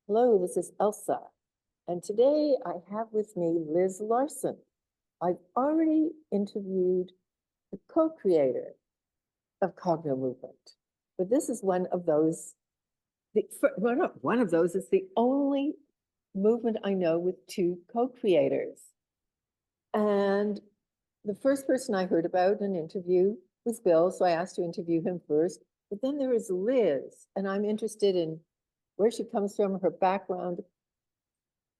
Hello, this is Elsa, and today I have with me Liz Larson. I've already interviewed the co-creator of Cognomovement, but this is one of those, well, not one of those, it's the only movement I know with two co-creators. And the first person I heard about in an interview was Bill, so I asked to interview him first. But then there is Liz, and I'm interested in where she comes from, her background,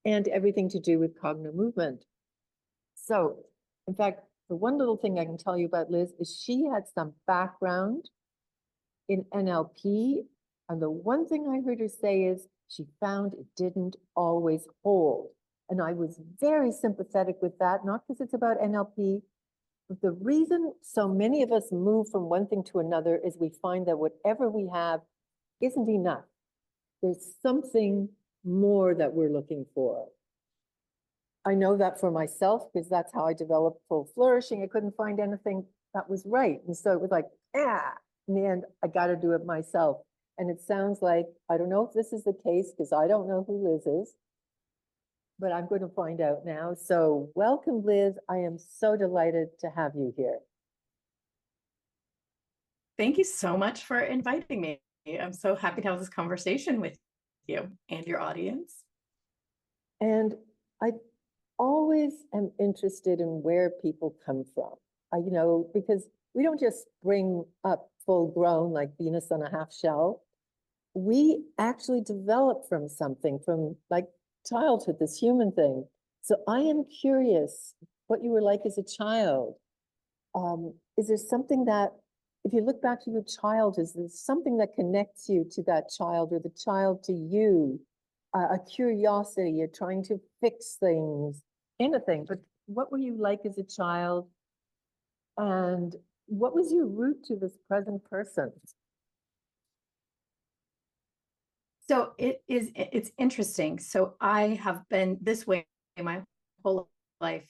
and everything to do with Cognomovement. So, in fact, the one little thing I can tell you about Liz is she had some background in NLP. And the one thing I heard her say is she found it didn't always hold. And I was very sympathetic with that, not because it's about NLP, but the reason so many of us move from one thing to another is we find that whatever we have isn't enough. There's something more that we're looking for. I know that for myself because that's how I developed full flourishing. I couldn't find anything that was right. And so it was like, in the end, I got to do it myself. And it sounds like, I don't know if this is the case because I don't know who Liz is, but I'm going to find out now. So welcome, Liz. I am so delighted to have you here. Thank you so much for inviting me. I'm so happy to have this conversation with you and your audience. And I always am interested in where people come from, because we don't just bring up full grown like Venus on a half shell. We actually develop from something, from like childhood, this human thing. So I am curious what you were like as a child. Is there something that, if you look back to your childhood, is there something that connects you to that child or the child to you? A curiosity, you're trying to fix things, anything. But what were you like as a child? And what was your route to this present person? So it's interesting. So I have been this way my whole life.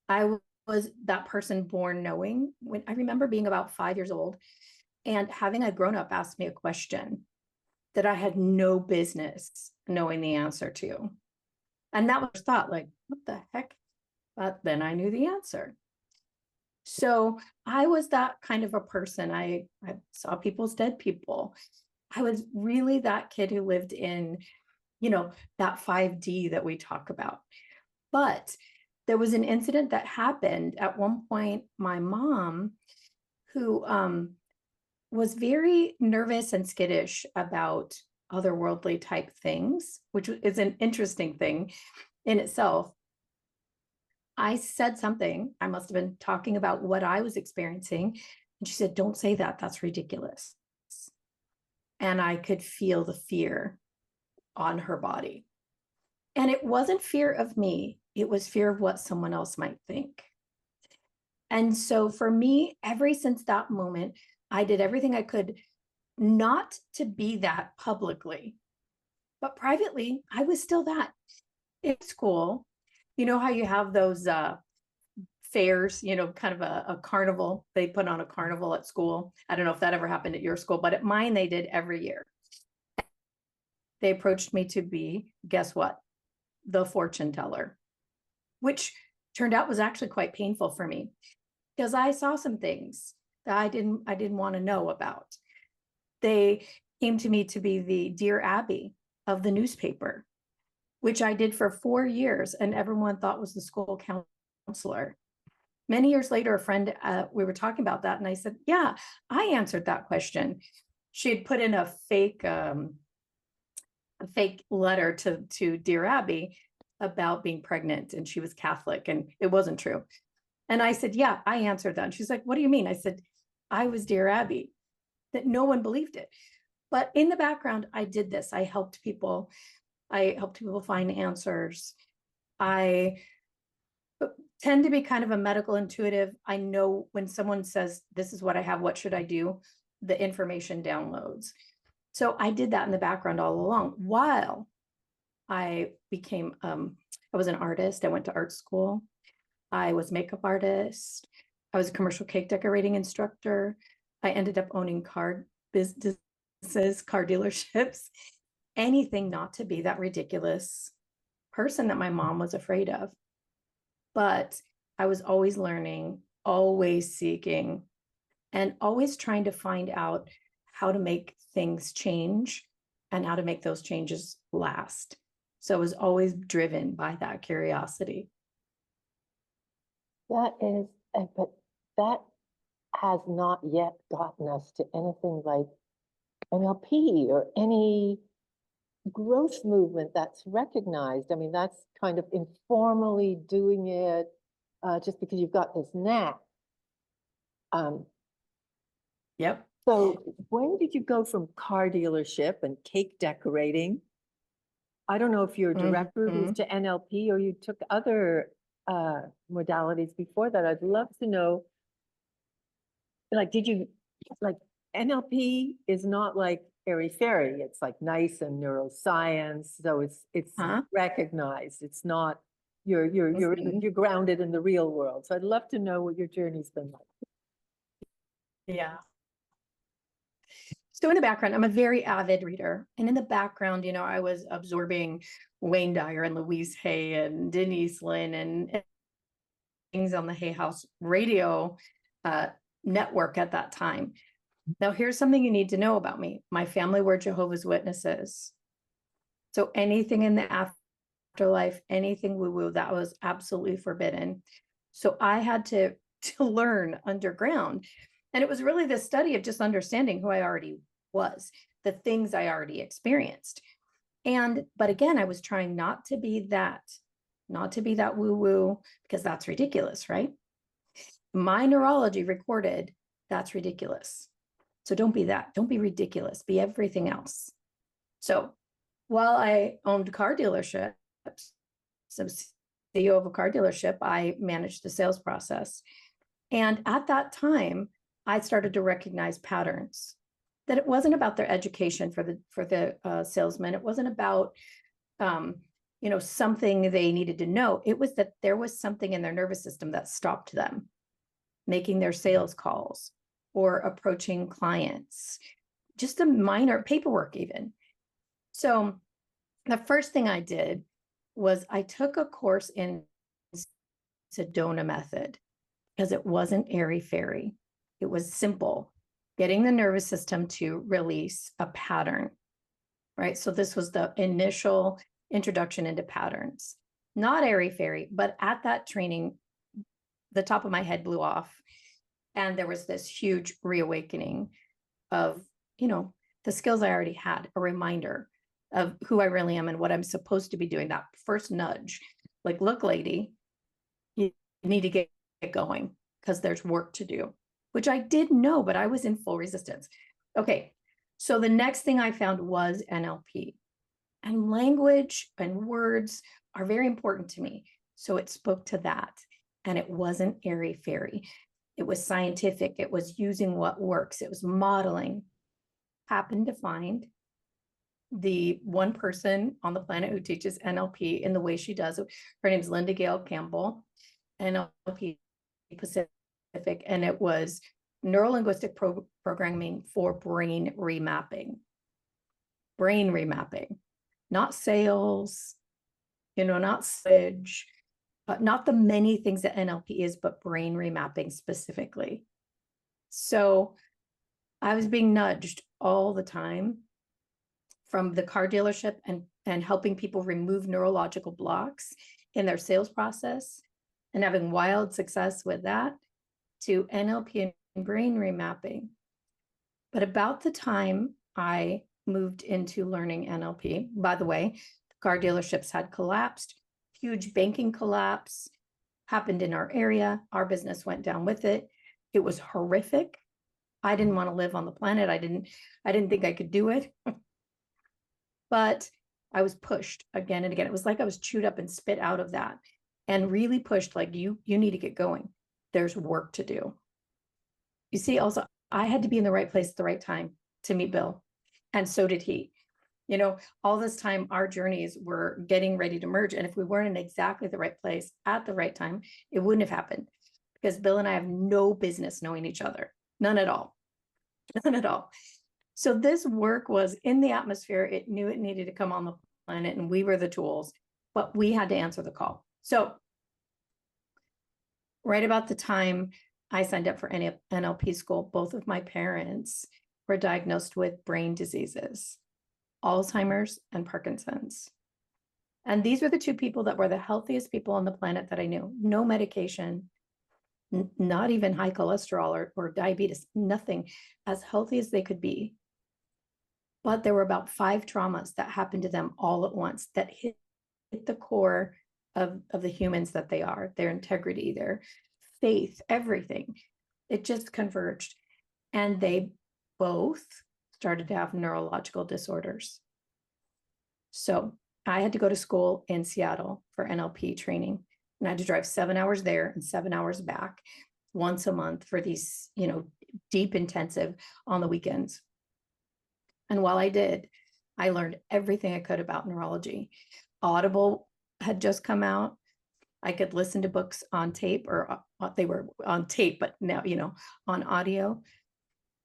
I was that person born knowing. When I remember being about 5 years old and having a grown-up ask me a question that I had no business knowing the answer to. And that was thought like, what the heck? But then I knew the answer. So I was that kind of a person. I saw people's dead people. I was really that kid who lived in, that 5D that we talk about. But there was an incident that happened at one point. My mom, who was very nervous and skittish about otherworldly type things, which is an interesting thing in itself. I said something, I must have been talking about what I was experiencing. And she said, don't say that, that's ridiculous. And I could feel the fear on her body. And it wasn't fear of me, it was fear of what someone else might think. And so for me, ever since that moment, I did everything I could not to be that publicly, but privately, I was still that. In school, you know how you have those fairs, kind of a carnival. They put on a carnival at school. I don't know if that ever happened at your school, but at mine, they did every year. They approached me to be, guess what? The fortune teller, which turned out was actually quite painful for me because I saw some things that I didn't want to know about. They came to me to be the Dear Abby of the newspaper, which I did for 4 years, and everyone thought was the school counselor. Many years later, a friend, we were talking about that, and I said, yeah, I answered that question. She had put in a fake letter to Dear Abby about being pregnant, and she was Catholic, and it wasn't true. And I said, yeah, I answered that. And she's like, what do you mean? I said, I was Dear Abby. That no one believed it. But in the background, I did this. I helped people find answers. I tend to be kind of a medical intuitive. I know when someone says, this is what I have, what should I do? The information downloads. So I did that in the background all along while I became, I was an artist. I went to art school. I was a makeup artist. I was a commercial cake decorating instructor. I ended up owning car businesses, car dealerships. anything not to be that ridiculous person that my mom was afraid of. But I was always learning, always seeking, and always trying to find out how to make things change and how to make those changes last. So I was always driven by that curiosity. That is, but that has not yet gotten us to anything like NLP or any growth movement that's recognized. I mean, that's kind of informally doing it just because you've got this knack. Yep. So when did you go from car dealership and cake decorating? I don't know if your direct route was to NLP or you took other modalities before that. I'd love to know, like, did you, like, NLP is not like airy-fairy. It's like nice and neuroscience. So it's recognized. It's not, you're grounded in the real world. So I'd love to know what your journey's been like. Yeah. So in the background, I'm a very avid reader. And in the background, you know, I was absorbing Wayne Dyer and Louise Hay and Denise Lynn and things on the Hay House radio network at that time. Now, here's something you need to know about me. My family were Jehovah's Witnesses. So anything in the afterlife, anything woo-woo, that was absolutely forbidden. So I had to learn underground. And it was really the study of just understanding who I already was, the things I already experienced. But again, I was trying not to be that woo-woo, because that's ridiculous, right? My neurology recorded that's ridiculous. So don't be that. Don't be ridiculous. Be everything else. So while I owned car dealerships, so CEO of a car dealership, I managed the sales process. And at that time, I started to recognize patterns, that it wasn't about their education for the salesman. It wasn't about, something they needed to know. It was that there was something in their nervous system that stopped them making their sales calls or approaching clients, just a minor paperwork even. So the first thing I did was I took a course in Sedona method, because it wasn't airy-fairy. It was simple, getting the nervous system to release a pattern, right? So this was the initial introduction into patterns, not airy-fairy, but at that training, the top of my head blew off. And there was this huge reawakening of, the skills I already had, a reminder of who I really am and what I'm supposed to be doing. That first nudge, like, look, lady, you need to get going because there's work to do, which I did know, but I was in full resistance. Okay. So the next thing I found was NLP, and language and words are very important to me. So it spoke to that, and it wasn't airy-fairy. It was scientific. It was using what works. It was modeling. Happened to find the one person on the planet who teaches NLP in the way she does it. Her name's Linda Gale Campbell, NLP Pacific, and it was neuro-linguistic programming for brain remapping. Brain remapping, not sales, not sage, not the many things that NLP is, but brain remapping specifically. So I was being nudged all the time from the car dealership and helping people remove neurological blocks in their sales process and having wild success with that, to NLP and brain remapping. But about the time I moved into learning NLP, by the way, the car dealerships had collapsed, huge banking collapse happened in our area. Our business went down with it. It was horrific. I didn't want to live on the planet. I didn't think I could do it. But I was pushed again and again. It was like I was chewed up and spit out of that, and really pushed, like, you need to get going. There's work to do. You see, also, I had to be in the right place at the right time to meet Bill. And so did he. All this time, our journeys were getting ready to merge. And if we weren't in exactly the right place at the right time, it wouldn't have happened, because Bill and I have no business knowing each other. None at all. None at all. So this work was in the atmosphere. It knew it needed to come on the planet, and we were the tools, but we had to answer the call. So right about the time I signed up for NLP school, both of my parents were diagnosed with brain diseases, Alzheimer's and Parkinson's. And these were the two people that were the healthiest people on the planet that I knew. No medication, not even high cholesterol or diabetes, nothing, as healthy as they could be. But there were about 5 traumas that happened to them all at once that hit the core of the humans that they are, their integrity, their faith, everything. It just converged. And they both started to have neurological disorders. So I had to go to school in Seattle for NLP training, and I had to drive 7 hours there and 7 hours back once a month for these, deep intensive on the weekends. And while I did, I learned everything I could about neurology. Audible had just come out. I could listen to books on tape, or they were on tape, but now, on audio.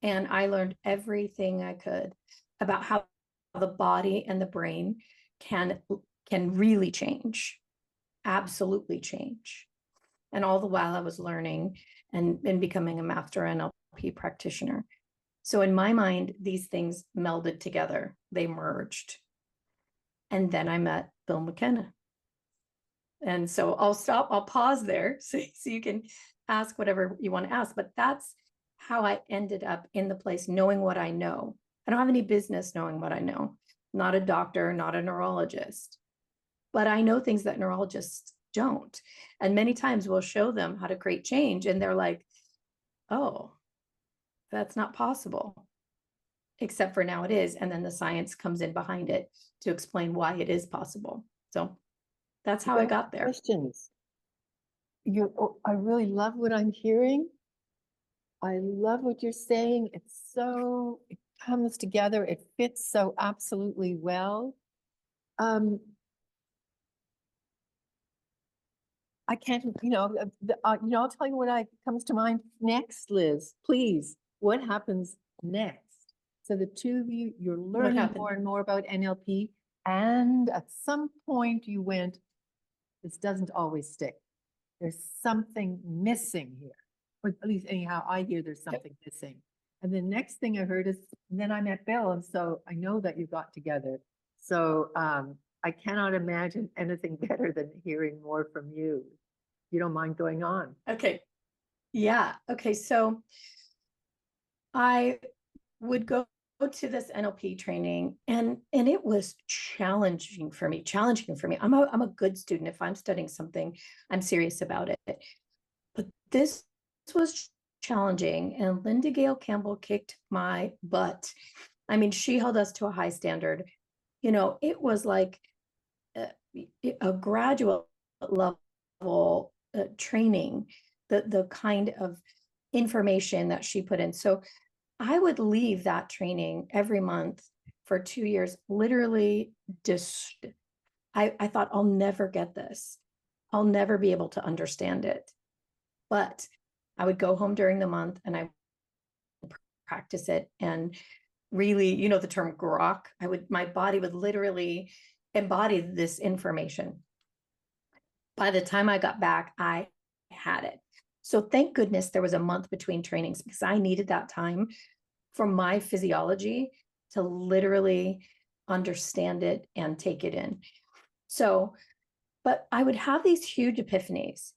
And I learned everything I could about how the body and the brain can really change, absolutely change. And all the while I was learning and becoming a master NLP practitioner. So in my mind, these things melded together, they merged. And then I met Bill McKenna. And so I'll pause there so you can ask whatever you want to ask. But that's how I ended up in the place, knowing what I know. I don't have any business knowing what I know. Not a doctor, not a neurologist, but I know things that neurologists don't. And many times we'll show them how to create change, and they're like, oh, that's not possible. Except for now it is. And then the science comes in behind it to explain why it is possible. So that's how I got there. Questions. I really love what I'm hearing. I love what you're saying. It comes together. It fits so absolutely well. I can't, I'll tell you what comes to mind next, Liz, please. What happens next? So the two of you, you're learning more and more about NLP. And at some point you went, this doesn't always stick. There's something missing here. Or at least anyhow, I hear there's something missing. And the next thing I heard is, and then I met Bill. And so I know that you got together. So I cannot imagine anything better than hearing more from you. You don't mind going on? Okay. Yeah. Okay. So I would go to this NLP training, and it was challenging for me. I'm a good student. If I'm studying something, I'm serious about it. But this was challenging, and Linda Gale Campbell kicked my butt. I mean, she held us to a high standard. It was like a graduate level training, the kind of information that she put in. So I would leave that training every month for 2 years, literally I thought, I'll never get this. I'll never be able to understand it. But I would go home during the month and I would practice it, and really, the term grok, my body would literally embody this information. By the time I got back, I had it. So thank goodness there was a month between trainings, because I needed that time for my physiology to literally understand it and take it in. So, but I would have these huge epiphanies,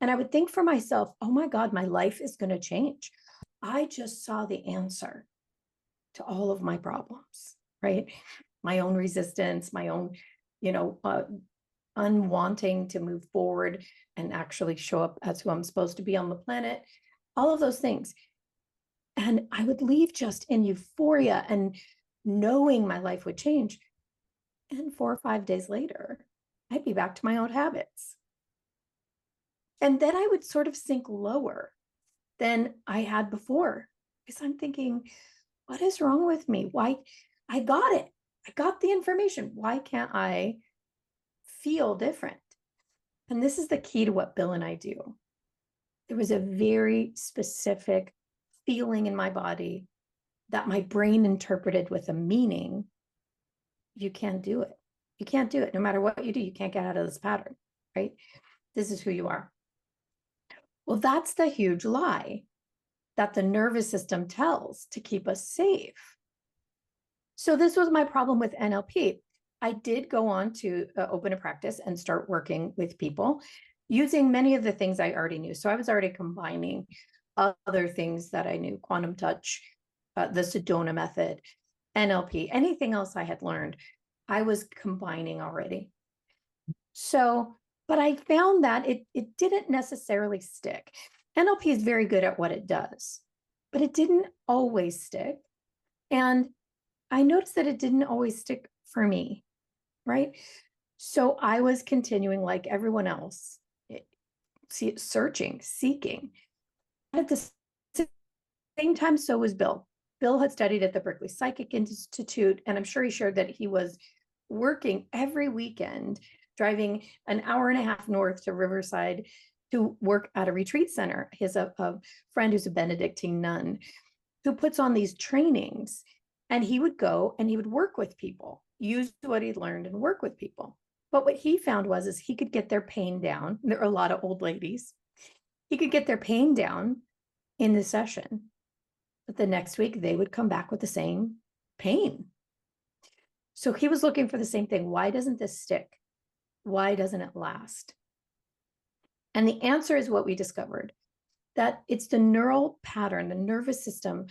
and I would think for myself, oh my God, my life is going to change. I just saw the answer to all of my problems, right? My own resistance, my own, unwanting to move forward and actually show up as who I'm supposed to be on the planet, all of those things. And I would leave just in euphoria and knowing my life would change. And 4 or 5 days later, I'd be back to my old habits. And then I would sort of sink lower than I had before, because I'm thinking, what is wrong with me? Why? I got it. I got the information. Why can't I feel different? And this is the key to what Bill and I do. There was a very specific feeling in my body that my brain interpreted with a meaning, you can't do it. You can't do it. No matter what you do, you can't get out of this pattern, right? This is who you are. Well, that's the huge lie that the nervous system tells to keep us safe. So this was my problem with NLP. I did go on to open a practice and start working with people using many of the things I already knew. So I was already combining other things that I knew, quantum touch, the Sedona method, NLP, anything else I had learned, I was combining already. So, but I found that it didn't necessarily stick. NLP is very good at what it does, but it didn't always stick. And I noticed that it didn't always stick for me, right? So I was continuing like everyone else, searching, seeking. At the same time, so was Bill. Bill had studied at the Berkeley Psychic Institute, and I'm sure he shared that he was working every weekend, driving an hour and a half north to Riverside to work at a retreat center. He has a friend who's a Benedictine nun who puts on these trainings, and he would go and he would work with people, use what he'd learned and work with people. But what he found is he could get their pain down. There are a lot of old ladies. He could get their pain down in the session, but the next week they would come back with the same pain. So he was looking for the same thing. Why doesn't this stick? Why doesn't it last? And the answer is what we discovered, that it's the neural pattern, the nervous system,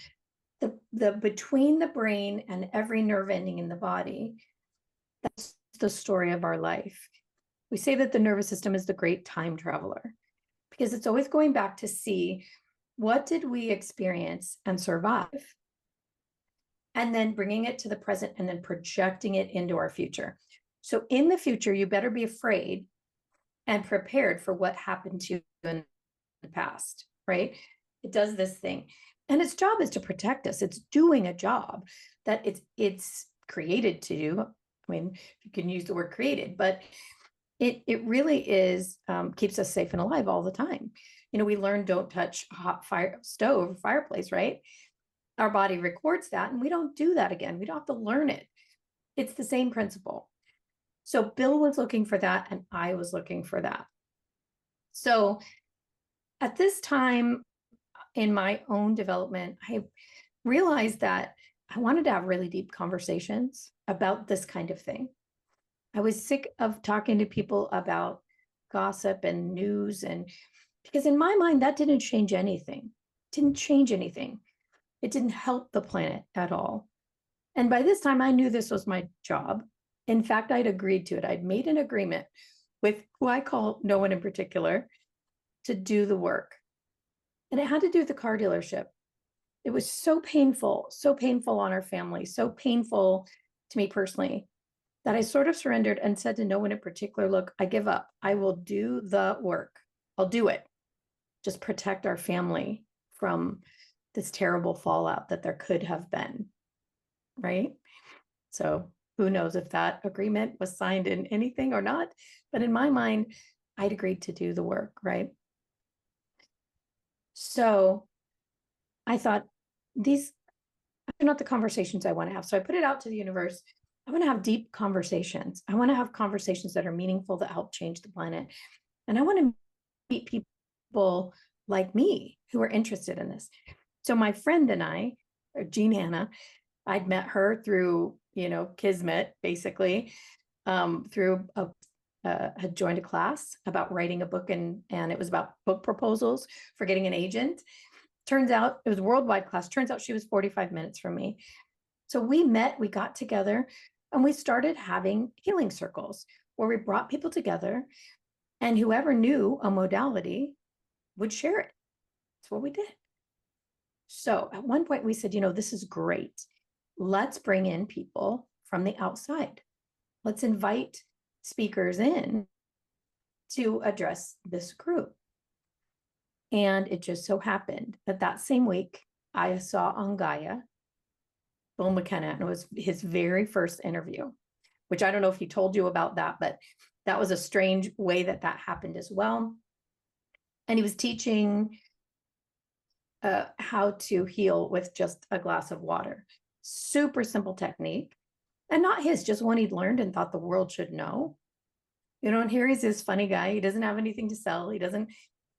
the between the brain and every nerve ending in the body. That's the story of our life. We say that the nervous system is the great time traveler because it's always going back to see what did we experience and survive, and then bringing it to the present and then projecting it into our future. So in the future, you better be afraid and prepared for what happened to you in the past, right? It does this thing. And its job is to protect us. It's doing a job that it's created to do. I mean, you can use the word created, but it really is, keeps us safe and alive all the time. You know, we learn don't touch hot stove, fireplace, right? Our body records that and we don't do that again. We don't have to learn it. It's the same principle. So Bill was looking for that and I was looking for that. So at this time in my own development, I realized that I wanted to have really deep conversations about this kind of thing. I was sick of talking to people about gossip and news, and because in my mind, that didn't change anything. It didn't change anything. It didn't help the planet at all. And by this time, I knew this was my job. In fact, I'd agreed to it. I'd made an agreement with who I call no one in particular to do the work. And it had to do with the car dealership. It was so painful on our family, so painful to me personally, that I sort of surrendered and said to no one in particular, look, I give up. I will do the work. I'll do it. Just protect our family from this terrible fallout that there could have been, right? So who knows if that agreement was signed in anything or not, but in my mind, I'd agreed to do the work, right? So I thought, these are not the conversations I want to have. So I put it out to the universe. I want to have deep conversations. I want to have conversations that are meaningful, that help change the planet. And I want to meet people like me who are interested in this. So my friend and I, Jean Hanna, I'd met her through, Kismet, basically, through had joined a class about writing a book, and it was about book proposals for getting an agent. Turns out it was a worldwide class. Turns out she was 45 minutes from me. So we met, we got together, and we started having healing circles where we brought people together, and whoever knew a modality would share it. That's what we did. So at one point we said, this is great. Let's bring in people from the outside. Let's invite speakers in to address this group. And it just so happened that same week, I saw on Gaia, Bill McKenna, and it was his very first interview, which I don't know if he told you about that, but that was a strange way that happened as well. And he was teaching how to heal with just a glass of water. Super simple technique. And not his, just one he'd learned and thought the world should know. And here he's this funny guy. He doesn't have anything to sell. He doesn't,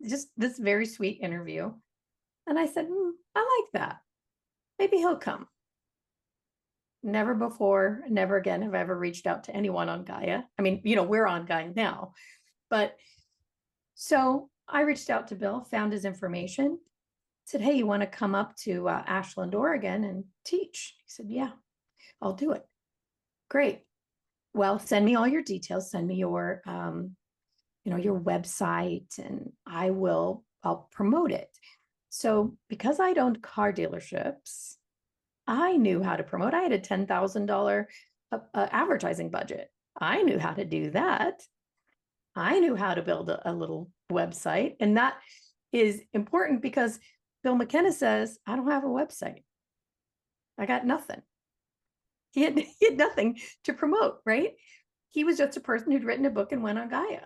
just this very sweet interview. And I said, I like that. Maybe he'll come. Never before, never again have I ever reached out to anyone on Gaia. I mean, we're on Gaia now. But so I reached out to Bill, found his information, said, hey, you want to come up to Ashland, Oregon and teach? He said, yeah, I'll do it. Great. Well, send me all your details. Send me your, your website, and I'll promote it. So because I owned car dealerships, I knew how to promote. I had a $10,000 advertising budget. I knew how to do that. I knew how to build a little website. And that is important because Bill McKenna says, I don't have a website. I got nothing. He had nothing to promote, right? He was just a person who'd written a book and went on Gaia.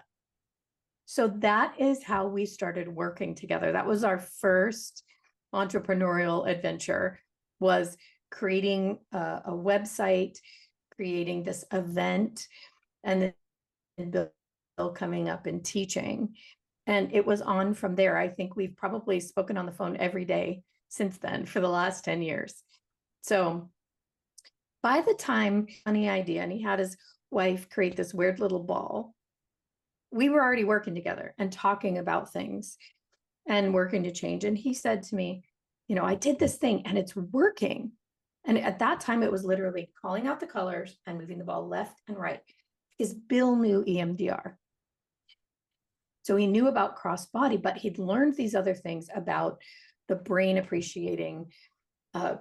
So that is how we started working together. That was our first entrepreneurial adventure, was creating a website, creating this event, and then Bill coming up and teaching. And it was on from there. I think we've probably spoken on the phone every day since then for the last 10 years. So by the time, funny idea, and he had his wife create this weird little ball, we were already working together and talking about things and working to change. And he said to me, I did this thing and it's working. And at that time, it was literally calling out the colors and moving the ball left and right, because Bill knew EMDR. So he knew about cross body, but he'd learned these other things about the brain appreciating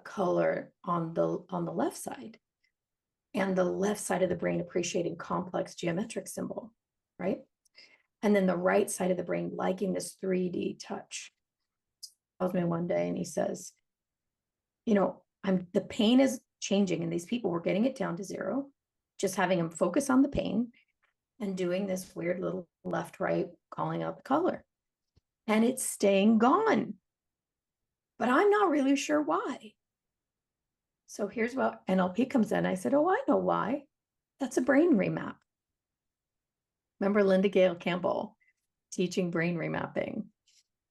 color on the left side, and the left side of the brain appreciating complex geometric symbol, right? And then the right side of the brain liking this 3D touch. He calls me one day and he says, the pain is changing in these people. We're getting it down to zero, just having them focus on the pain and doing this weird little left, right, calling out the color. And it's staying gone. But I'm not really sure why. So here's what NLP comes in. I said, oh, I know why. That's a brain remap. Remember Linda Gale Campbell teaching brain remapping?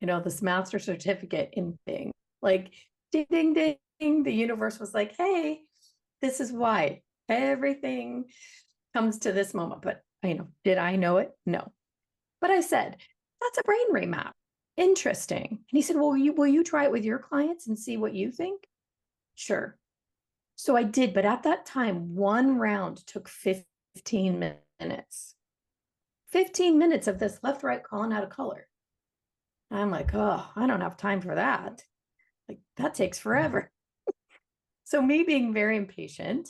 This master certificate in thing, like ding, ding, ding. The universe was like, hey, this is why everything comes to this moment. But did I know it? No. But I said, that's a brain remap. Interesting. And he said, well, will you try it with your clients and see what you think? Sure. So I did. But at that time, one round took 15 minutes. 15 minutes of this left, right, calling out a color. I'm like, oh, I don't have time for that. Like, that takes forever. So me being very impatient,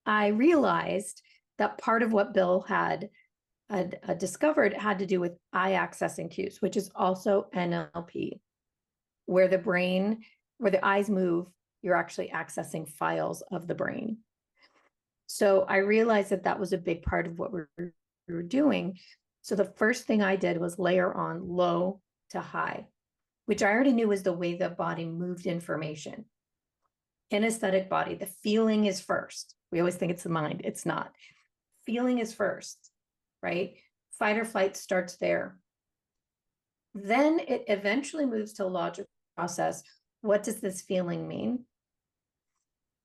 I realized that part of what Bill had discovered had to do with eye accessing cues, which is also NLP, where the eyes move, you're actually accessing files of the brain. So I realized that was a big part of what we were doing. So the first thing I did was layer on low to high, which I already knew was the way the body moved information. Kinesthetic body, the feeling is first. We always think it's the mind. It's not. Feeling is first, right? Fight or flight starts there. Then it eventually moves to logical process. What does this feeling mean?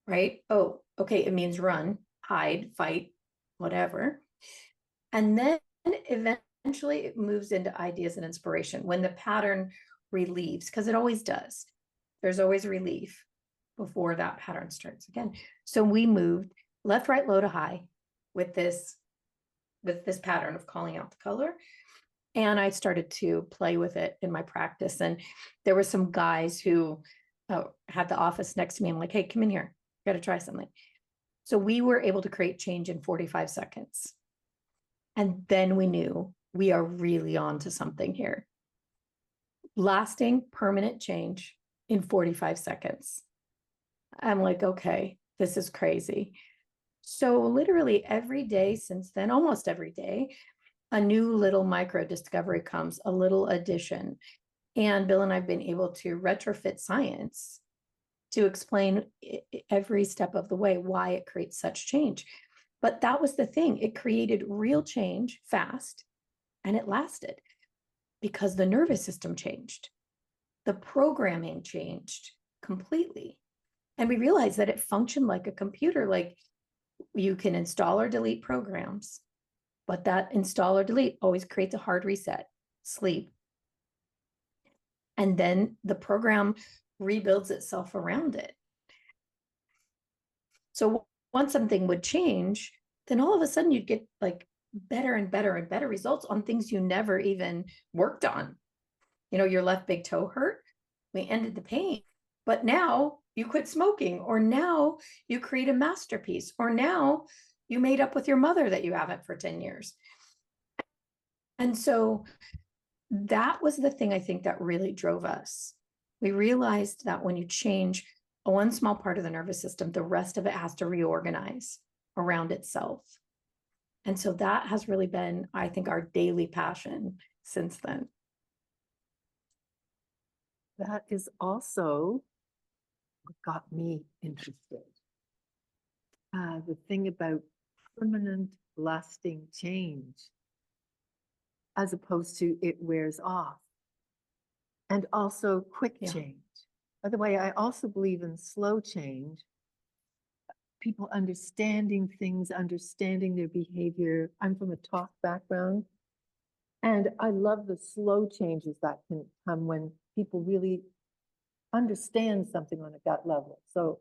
Right? Oh, okay, it means run, hide, fight, whatever. And then eventually it moves into ideas and inspiration when the pattern relieves, because it always does. There's always relief before that pattern starts again. So we moved left, right, low to high with this pattern of calling out the color. And I started to play with it in my practice. And there were some guys who had the office next to me. I'm like, hey, come in here. Got to try something. So we were able to create change in 45 seconds. And then we knew we are really on to something here. Lasting, permanent change in 45 seconds. I'm like, okay, this is crazy. So literally every day since then, almost every day, a new little micro discovery comes, a little addition. And Bill and I've been able to retrofit science to explain every step of the way why it creates such change. But that was the thing. It created real change fast, and it lasted because the nervous system changed. The programming changed completely. And we realized that it functioned like a computer. Like, you can install or delete programs, but that install or delete always creates a hard reset, sleep. And then the program rebuilds itself around it. So once something would change, then all of a sudden you'd get like better and better and better results on things you never even worked on. You know, your left big toe hurt, we ended the pain, but now you quit smoking, or now you create a masterpiece, or now you made up with your mother that you haven't for 10 years. And so that was the thing I think that really drove us. We realized that when you change one small part of the nervous system, the rest of it has to reorganize around itself. And so that has really been, I think, our daily passion since then. That is also what got me interested. The thing about permanent, lasting change, as opposed to it wears off, and also quick change. By the way, I also believe in slow change. People understanding things, understanding their behavior. I'm from a talk background, and I love the slow changes that can come when people really understand something on a gut level. So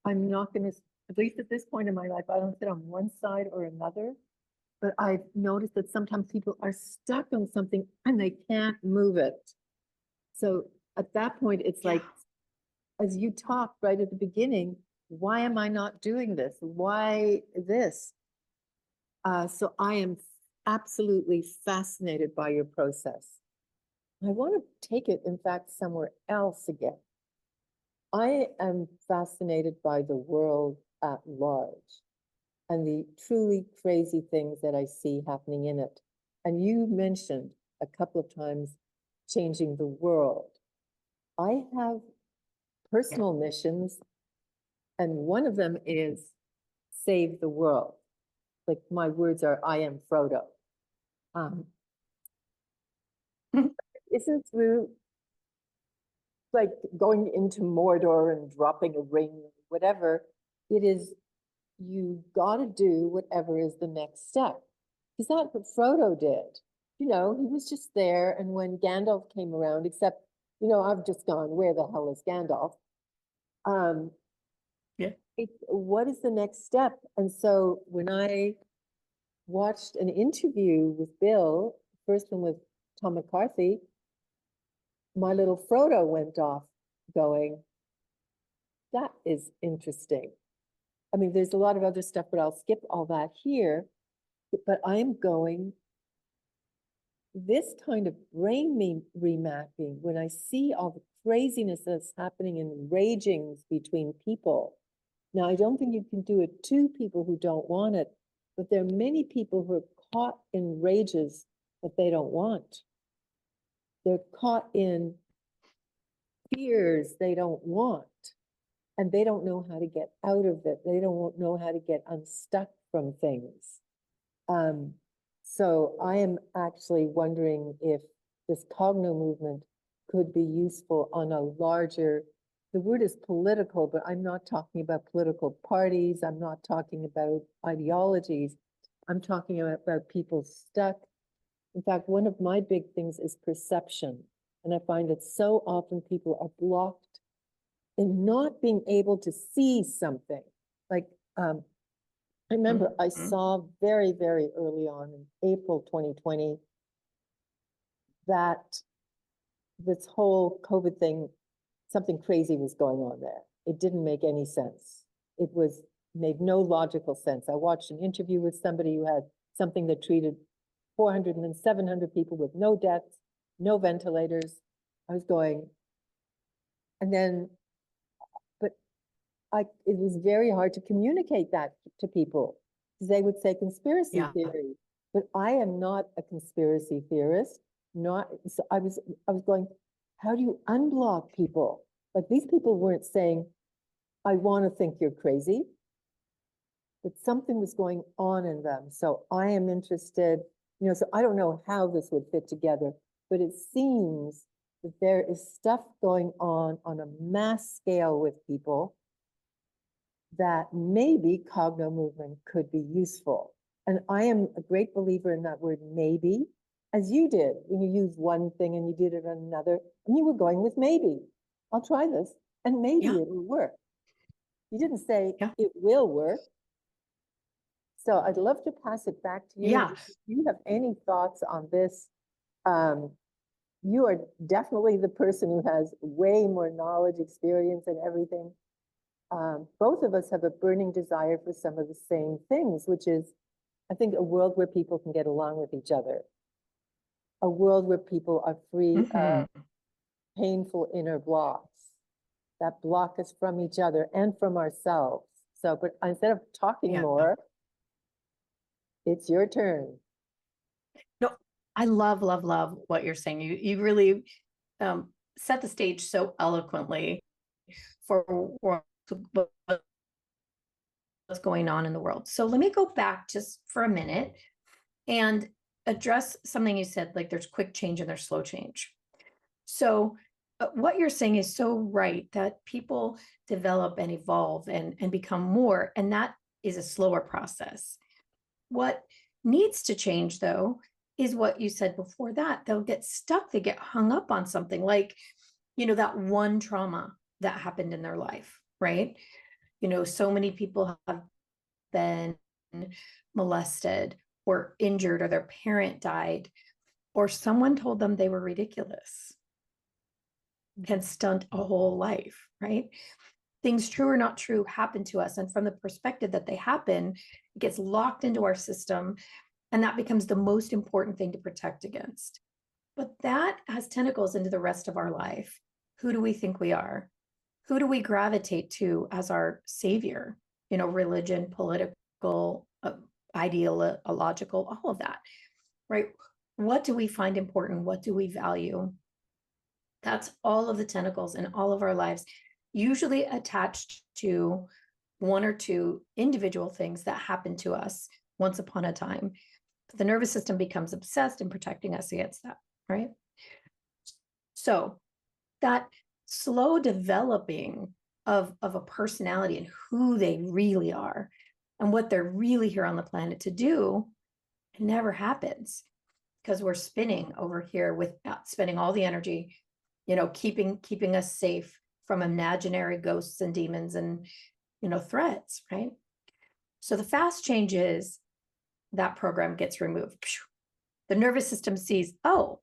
I'm not going to, at least at this point in my life, I don't sit on one side or another, but I've noticed that sometimes people are stuck on something and they can't move it. So at that point, it's like, as you talked right at the beginning, why am I not doing this? Why this? So I am absolutely fascinated by your process. I want to take it, in fact, somewhere else again. I am fascinated by the world at large and the truly crazy things that I see happening in it. And you mentioned a couple of times changing the world. I have personal missions, and one of them is save the world. Like, my words are, I am Frodo. Isn't through like going into Mordor and dropping a ring, whatever. It is, you got to do whatever is the next step. Because that's what Frodo did. You know, he was just there. And when Gandalf came around, except, you know, I've just gone, where the hell is Gandalf? What is the next step? And so when I watched an interview with Bill, first one with Tom McCarthy, my little Frodo went off going, that is interesting. I mean, there's a lot of other stuff, but I'll skip all that here. But I'm going, this kind of brain remapping, when I see all the craziness that's happening in ragings between people. Now, I don't think you can do it to people who don't want it, but there are many people who are caught in rages that they don't want. They're caught in fears they don't want, and they don't know how to get out of it. They don't know how to get unstuck from things. So I am actually wondering if this Cognomovement could be useful on a larger, the word is political, but I'm not talking about political parties. I'm not talking about ideologies. I'm talking about people stuck. In fact, one of my big things is perception. And I find that so often people are blocked in not being able to see something. Like, I remember I saw very, very early on in April 2020 that this whole COVID thing, something crazy was going on there. It didn't make any sense. It made no logical sense. I watched an interview with somebody who had something that treated 400 and then 700 people with no deaths, no ventilators. I was going, and then, but it was very hard to communicate that to people, because they would say conspiracy theory, but I am not a conspiracy theorist. So I was going, How do you unblock people? Like these people weren't saying, I want to think you're crazy, but something was going on in them. So I am interested, so I don't know how this would fit together, but it seems that there is stuff going on a mass scale with people that maybe Cognomovement could be useful. And I am a great believer in that word maybe, as you did when you used one thing and you did it on another, and you were going with maybe. I'll try this, and maybe Yeah. it will work. You didn't say Yeah. it will work. So I'd love to pass it back to you. Yeah. If you have any thoughts on this, you are definitely the person who has way more knowledge, experience, and everything. Both of us have a burning desire for some of the same things, which is, I think, a world where people can get along with each other, a world where people are free of painful inner blocks that block us from each other and from ourselves. So, but instead of talking Yeah. more, it's your turn. No, I love what you're saying. You really set the stage so eloquently for what's going on in the world. So let me go back just for a minute and address something you said, like there's quick change and there's slow change. So what you're saying is so right, that people develop and evolve and become more, and that is a slower process. What needs to change, though, is what you said before that. They'll get stuck, they get hung up on something like, that one trauma that happened in their life, right? So many people have been molested or injured, or their parent died, or someone told them they were ridiculous. Can stunt a whole life, right? Things, true or not true, happen to us. And from the perspective that they happen, it gets locked into our system. And that becomes the most important thing to protect against. But that has tentacles into the rest of our life. Who do we think we are? Who do we gravitate to as our savior? Religion, political, ideological, all of that, right? What do we find important? What do we value? That's all of the tentacles in all of our lives, usually attached to one or two individual things that happen to us once upon a time. But the nervous system becomes obsessed in protecting us against that, right? So that slow developing of a personality and who they really are and what they're really here on the planet to do, it never happens, because we're spinning over here with spending all the energy, keeping us safe from imaginary ghosts and demons and, threats, right? So the fast change is that program gets removed. The nervous system sees, oh,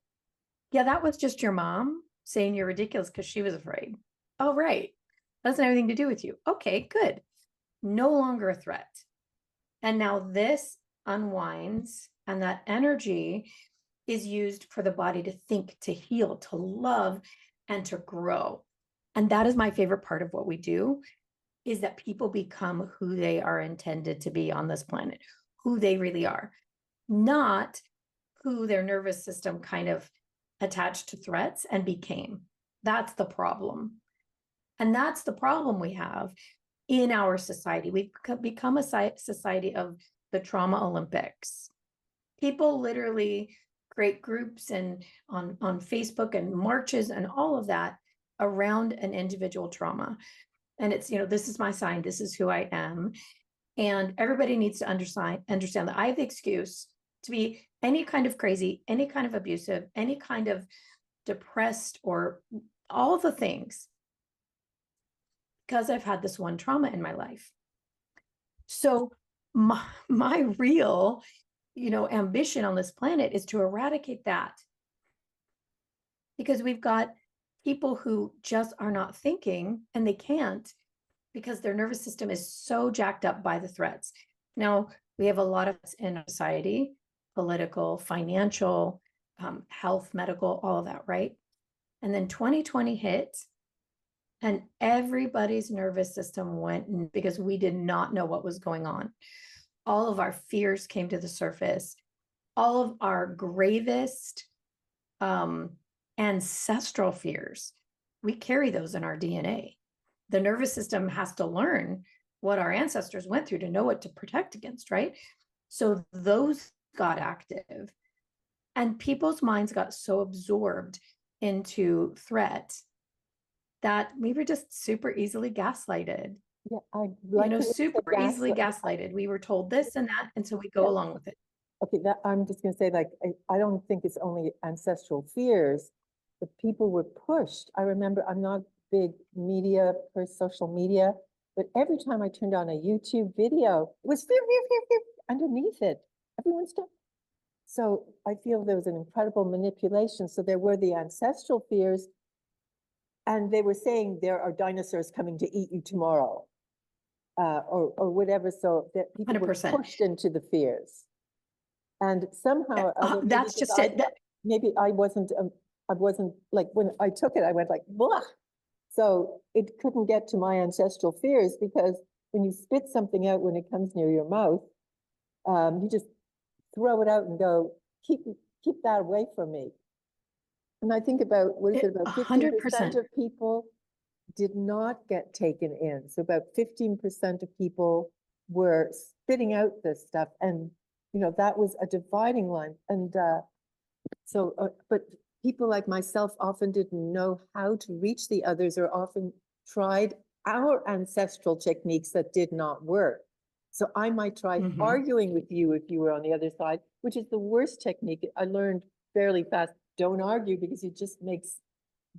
yeah, that was just your mom saying you're ridiculous because she was afraid. Oh, right. That doesn't have anything to do with you. Okay, good. No longer a threat. And now this unwinds, and that energy is used for the body to think, to heal, to love, and to grow. And that is my favorite part of what we do, is that people become who they are intended to be on this planet, who they really are, not who their nervous system kind of attached to threats and became. That's the problem. And that's the problem we have in our society. We've become a society of the trauma Olympics. People literally create groups and on Facebook and marches and all of that around an individual trauma. And it's, this is my sign, this is who I am. And everybody needs to understand that I have the excuse to be any kind of crazy, any kind of abusive, any kind of depressed, or all the things, because I've had this one trauma in my life. So my real, ambition on this planet is to eradicate that, because we've got people who just are not thinking, and they can't, because their nervous system is so jacked up by the threats. Now, we have a lot of in society, political, financial, health, medical, all of that, right? And then 2020 hit, and everybody's nervous system went, because we did not know what was going on. All of our fears came to the surface. All of our gravest ancestral fears. We carry those in our DNA. The nervous system has to learn what our ancestors went through to know what to protect against, right? So those got active, and people's minds got so absorbed into threat that we were just super easily gaslighted. Yeah, I like the way you said Super easily gaslighted. We were told this and that, and so we go Yeah. along with it. Okay, that I'm just gonna say, like, I don't think it's only ancestral fears, but people were pushed. I remember I'm not big media per social media, but every time I turned on a YouTube video, it was fear, fear, fear, fear underneath it. Everyone's done. So I feel there was an incredible manipulation. So there were the ancestral fears, and they were saying there are dinosaurs coming to eat you tomorrow, or whatever. So that people were 100%. pushed into the fears. And somehow or other, That's just it. maybe I wasn't like, when I took it, I went like, blah. So it couldn't get to my ancestral fears, because when you spit something out when it comes near your mouth, you just throw it out and go, keep that away from me. And I think about, what is it, about 15% 100%. of people did not get taken in. So about 15% of people were spitting out this stuff. And, that was a dividing line. And but people like myself often didn't know how to reach the others, or often tried our ancestral techniques that did not work. So I might try arguing with you if you were on the other side, which is the worst technique. I learned fairly fast, don't argue, because it just makes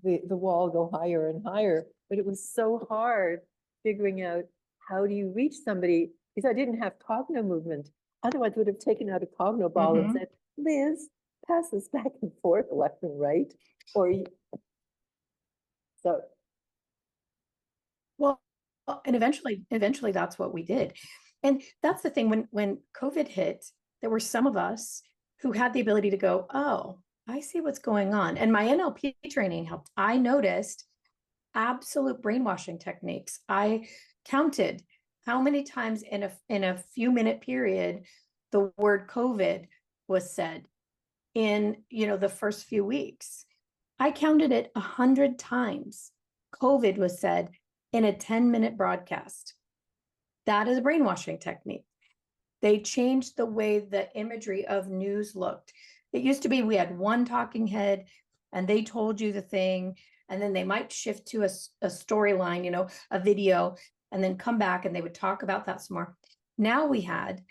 the wall go higher and higher. But it was so hard figuring out, how do you reach somebody? Because I didn't have Cognomovement. Otherwise, I would have taken out a Cogno ball and said, Liz, pass this back and forth, left and right. So. Well, and eventually that's what we did. And that's the thing, when COVID hit, there were some of us who had the ability to go, oh, I see what's going on. And my NLP training helped. I noticed absolute brainwashing techniques. I counted how many times in a few minute period the word COVID was said in, the first few weeks. I counted it 100 times. COVID was said in a 10-minute broadcast. That is a brainwashing technique. They changed the way the imagery of news looked. It used to be we had one talking head and they told you the thing, and then they might shift to a storyline, a video, and then come back and they would talk about that some more. Now we had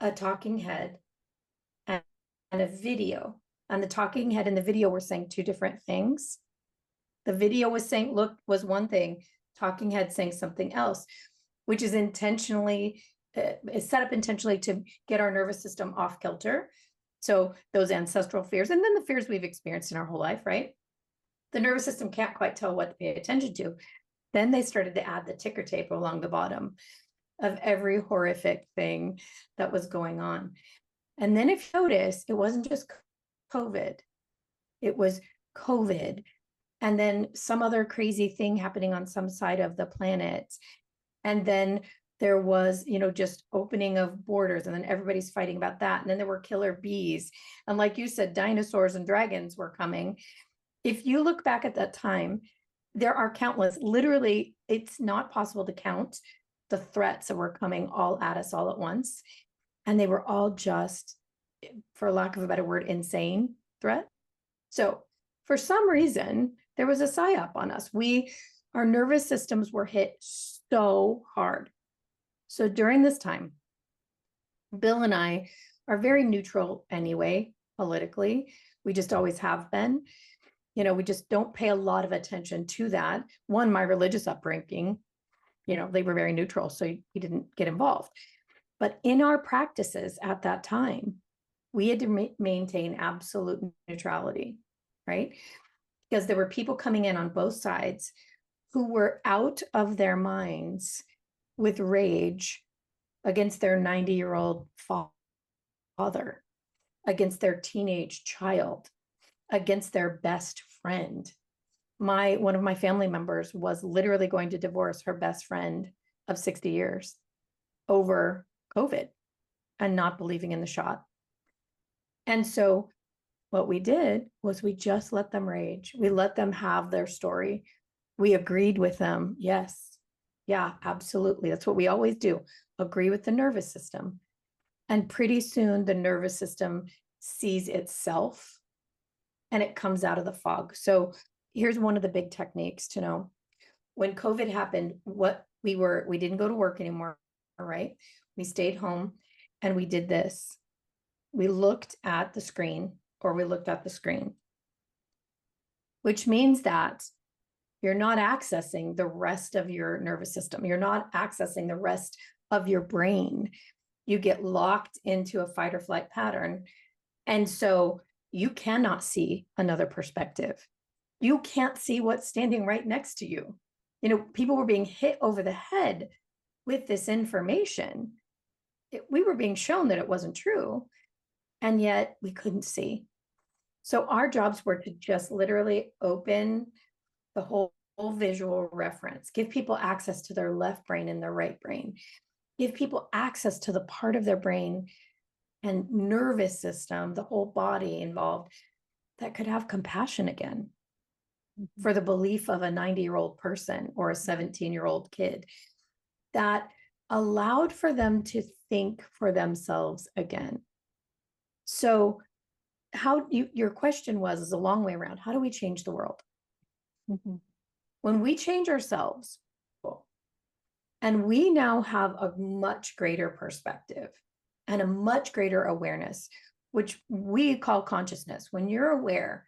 a talking head and a video, and the talking head and the video were saying two different things. The video was one thing, talking head saying something else, which is is set up intentionally to get our nervous system off kilter. So those ancestral fears, and then the fears we've experienced in our whole life, right? The nervous system can't quite tell what to pay attention to. Then they started to add the ticker tape along the bottom of every horrific thing that was going on. And then if you notice, it wasn't just COVID, it was COVID, and then some other crazy thing happening on some side of the planet. And then there was, just opening of borders, and then everybody's fighting about that. And then there were killer bees. And like you said, dinosaurs and dragons were coming. If you look back at that time, there are countless, literally, it's not possible to count the threats that were coming all at us all at once. And they were all just, for lack of a better word, insane threat. So for some reason, there was a psyop on us. Our nervous systems were hit so hard. So during this time, Bill and I are very neutral anyway, politically. We just always have been. We just don't pay a lot of attention to that. One, my religious upbringing, they were very neutral, so we didn't get involved. But in our practices at that time, we had to maintain absolute neutrality, right? Because there were people coming in on both sides who were out of their minds with rage against their 90-year-old father, against their teenage child, against their best friend. One of my family members was literally going to divorce her best friend of 60 years over COVID and not believing in the shot. And so what we did was we just let them rage. We let them have their story. We agreed with them. Yes. Yeah, absolutely. That's what we always do. Agree with the nervous system. And pretty soon the nervous system sees itself and it comes out of the fog. So here's one of the big techniques to know. When COVID happened, we didn't go to work anymore, right? We stayed home and we did this. We looked at the screen, which means that you're not accessing the rest of your nervous system. You're not accessing the rest of your brain. You get locked into a fight or flight pattern. And so you cannot see another perspective. You can't see what's standing right next to you. You know, people were being hit over the head with this information. We were being shown that it wasn't true, and yet we couldn't see. So our jobs were to just literally open the whole visual reference, give people access to their left brain and their right brain, give people access to the part of their brain and nervous system, the whole body involved, that could have compassion again for the belief of a 90-year-old person or a 17-year-old kid, that allowed for them to think for themselves again. So your question is a long way around. How do we change the world? Mm-hmm. When we change ourselves, and we now have a much greater perspective and a much greater awareness, which we call consciousness. When you're aware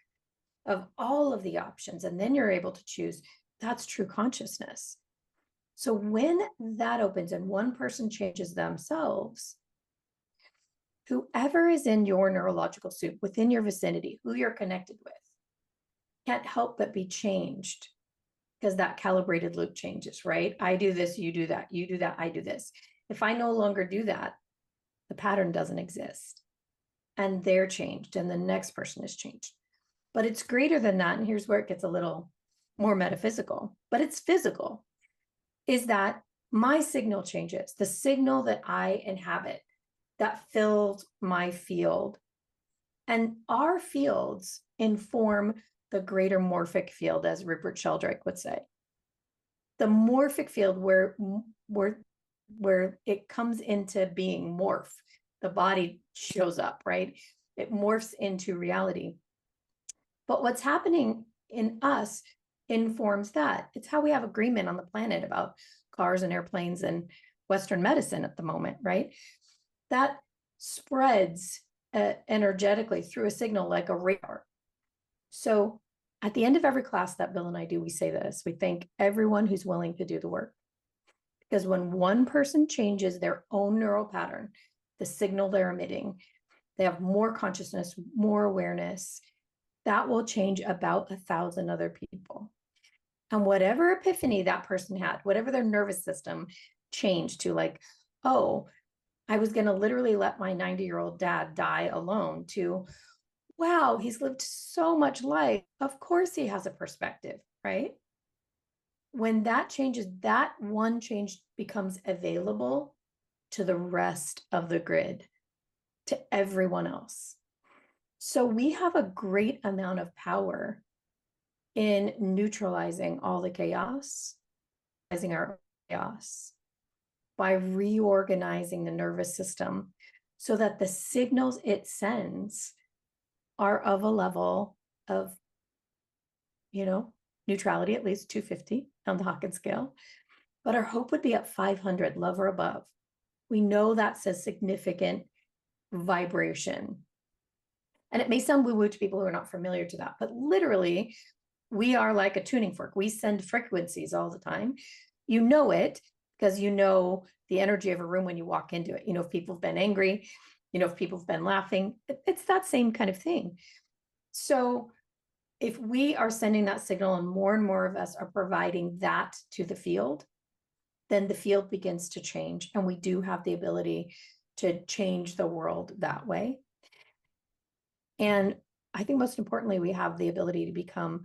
of all of the options and then you're able to choose, that's true consciousness. So when that opens and one person changes themselves, whoever is in your neurological soup, within your vicinity, who you're connected with, can't help but be changed, because that calibrated loop changes, right? I do this, you do that, you do that, I do this. If I no longer do that, the pattern doesn't exist. And they're changed, and the next person is changed. But it's greater than that. And here's where it gets a little more metaphysical, but it's physical, is that my signal changes. The signal that I inhabit, that fills my field. And our fields inform the greater morphic field, as Rupert Sheldrake would say. The morphic field where it comes into being, morph, the body shows up, right? It morphs into reality. But what's happening in us informs that. It's how we have agreement on the planet about cars and airplanes and Western medicine at the moment, right? That spreads energetically through a signal like a radar. So at the end of every class that Bill and I do, we say this: we thank everyone who's willing to do the work. Because when one person changes their own neural pattern, the signal they're emitting, they have more consciousness, more awareness, that will change about 1,000 other people. And whatever epiphany that person had, whatever their nervous system changed to, like, oh, I was going to literally let my 90-year-old dad die alone, to, wow, he's lived so much life. Of course he has a perspective, right? When that changes, that one change becomes available to the rest of the grid, to everyone else. So we have a great amount of power in neutralizing all the chaos, our chaos, by reorganizing the nervous system so that the signals it sends are of a level of, neutrality, at least 250 on the Hawkins scale. But our hope would be at 500, love or above. We know that's a significant vibration. And it may sound woo-woo to people who are not familiar to that, but literally, we are like a tuning fork. We send frequencies all the time. You know it because you know the energy of a room when you walk into it. You know if people have been angry, if people have been laughing. It's that same kind of thing. So if we are sending that signal and more of us are providing that to the field, then the field begins to change. And we do have the ability to change the world that way. And I think most importantly, we have the ability to become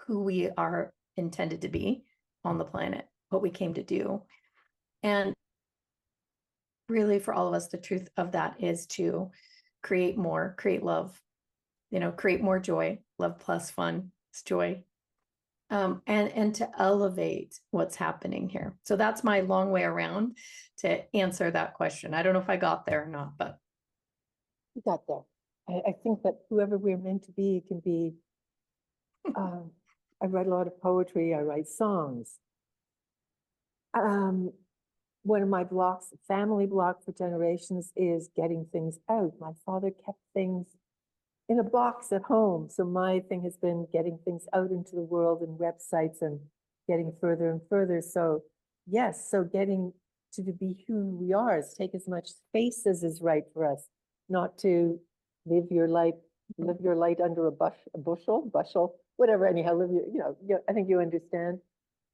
who we are intended to be on the planet, what we came to do. And really, for all of us, the truth of that is to create more, create love, create more joy. Love plus fun is joy. And to elevate what's happening here. So that's my long way around to answer that question. I don't know if I got there or not, but You got there. I think that whoever we're meant to be can be, I write a lot of poetry, I write songs. One of my blocks, family block for generations, is getting things out. My father kept things in a box at home. So my thing has been getting things out into the world and websites and getting further and further. So yes, so getting to be who we are is take as much space as is right for us, not to live your light under a bushel, whatever, anyhow, I think you understand.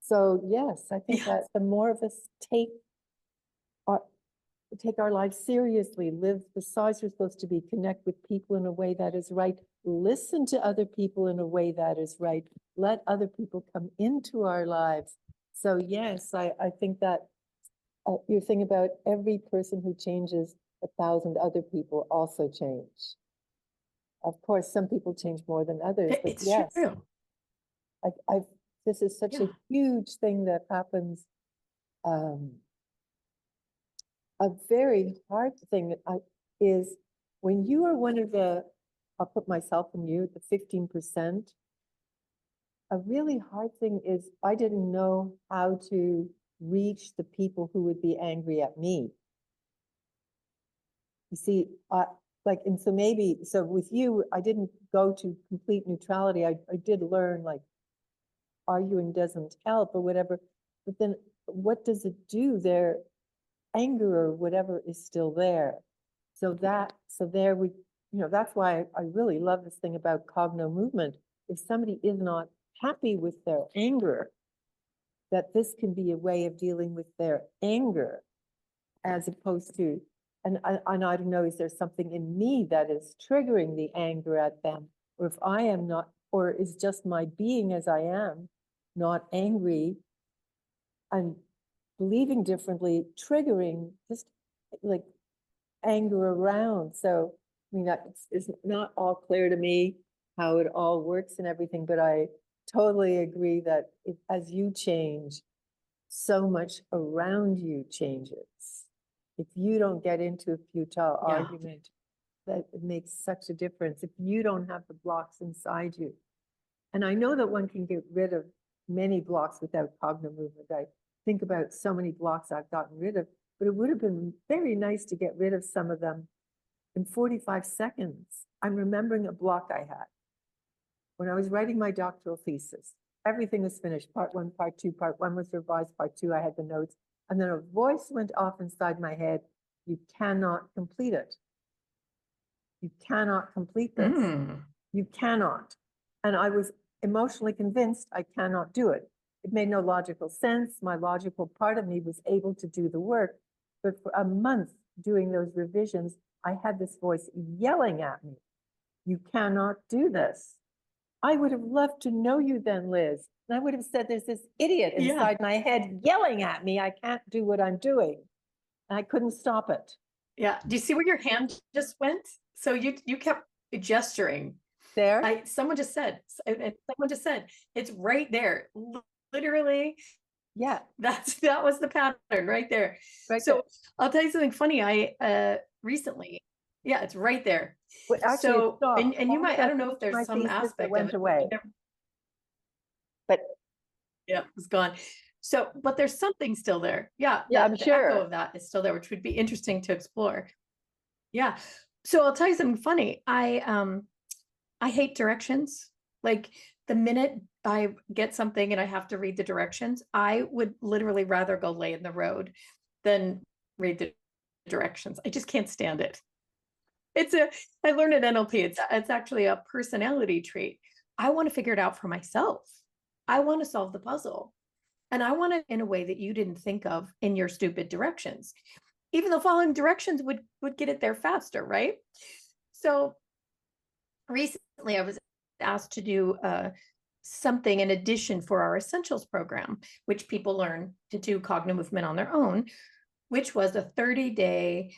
So yes, I think that the more of us take our lives seriously, live the size we're supposed to be, connect with people in a way that is right, listen to other people in a way that is right, let other people come into our lives. So yes, I think that your thing about every person who changes, 1,000 other people also change. Of course, some people change more than others, but it's yes, true. this is such a huge thing that happens. A very hard thing is when you are one of the, I'll put myself and you, the 15%, a really hard thing is I didn't know how to reach the people who would be angry at me. You see, and so with you, I didn't go to complete neutrality. I did learn, like, arguing doesn't help or whatever, but then what does it do? Their anger or whatever is still there. So there we, that's why I really love this thing about Cognomovement. If somebody is not happy with their anger, that this can be a way of dealing with their anger, as opposed to, and I don't know, is there something in me that is triggering the anger at them? Or if I am not, or is just my being as I am, not angry and believing differently, triggering just like anger around. So, I mean, it's not all clear to me how it all works and everything, but I totally agree that as you change, so much around you changes. If you don't get into a futile argument, that it makes such a difference. If you don't have the blocks inside you. And I know that one can get rid of many blocks without Cognomovement. I think about so many blocks I've gotten rid of, but it would have been very nice to get rid of some of them in 45 seconds. I'm remembering a block I had when I was writing my doctoral thesis. Everything was finished, part 1, part 2, part 1 was revised, part 2, I had the notes. And then a voice went off inside my head. You cannot complete it. You cannot complete this. You cannot. And I was emotionally convinced I cannot do it. It made no logical sense. My logical part of me was able to do the work. But for a month doing those revisions, I had this voice yelling at me. You cannot do this. I would have loved to know you then, Liz. And I would have said, there's this idiot inside my head yelling at me. I can't do what I'm doing. And I couldn't stop it. Yeah. Do you see where your hand just went? So you kept gesturing. There? Someone just said, it's right there. Literally. Yeah. That was the pattern right there. Right so there. I'll tell you something funny. I recently, it's right there. Well, actually, so and you might, I don't know if there's some aspect went of it away. But yeah, it's gone. So, but there's something still there. Yeah, I'm the sure. echo of that is still there, which would be interesting to explore. Yeah. So I'll tell you something funny. I hate directions. Like the minute I get something and I have to read the directions, I would literally rather go lay in the road than read the directions. I just can't stand it. I learned at NLP, it's actually a personality trait. I want to figure it out for myself. I want to solve the puzzle. And I want it in a way that you didn't think of in your stupid directions. Even though following directions would get it there faster, right? So recently I was asked to do something in addition for our essentials program, which people learn to do Cognomovement on their own, which was a 30-day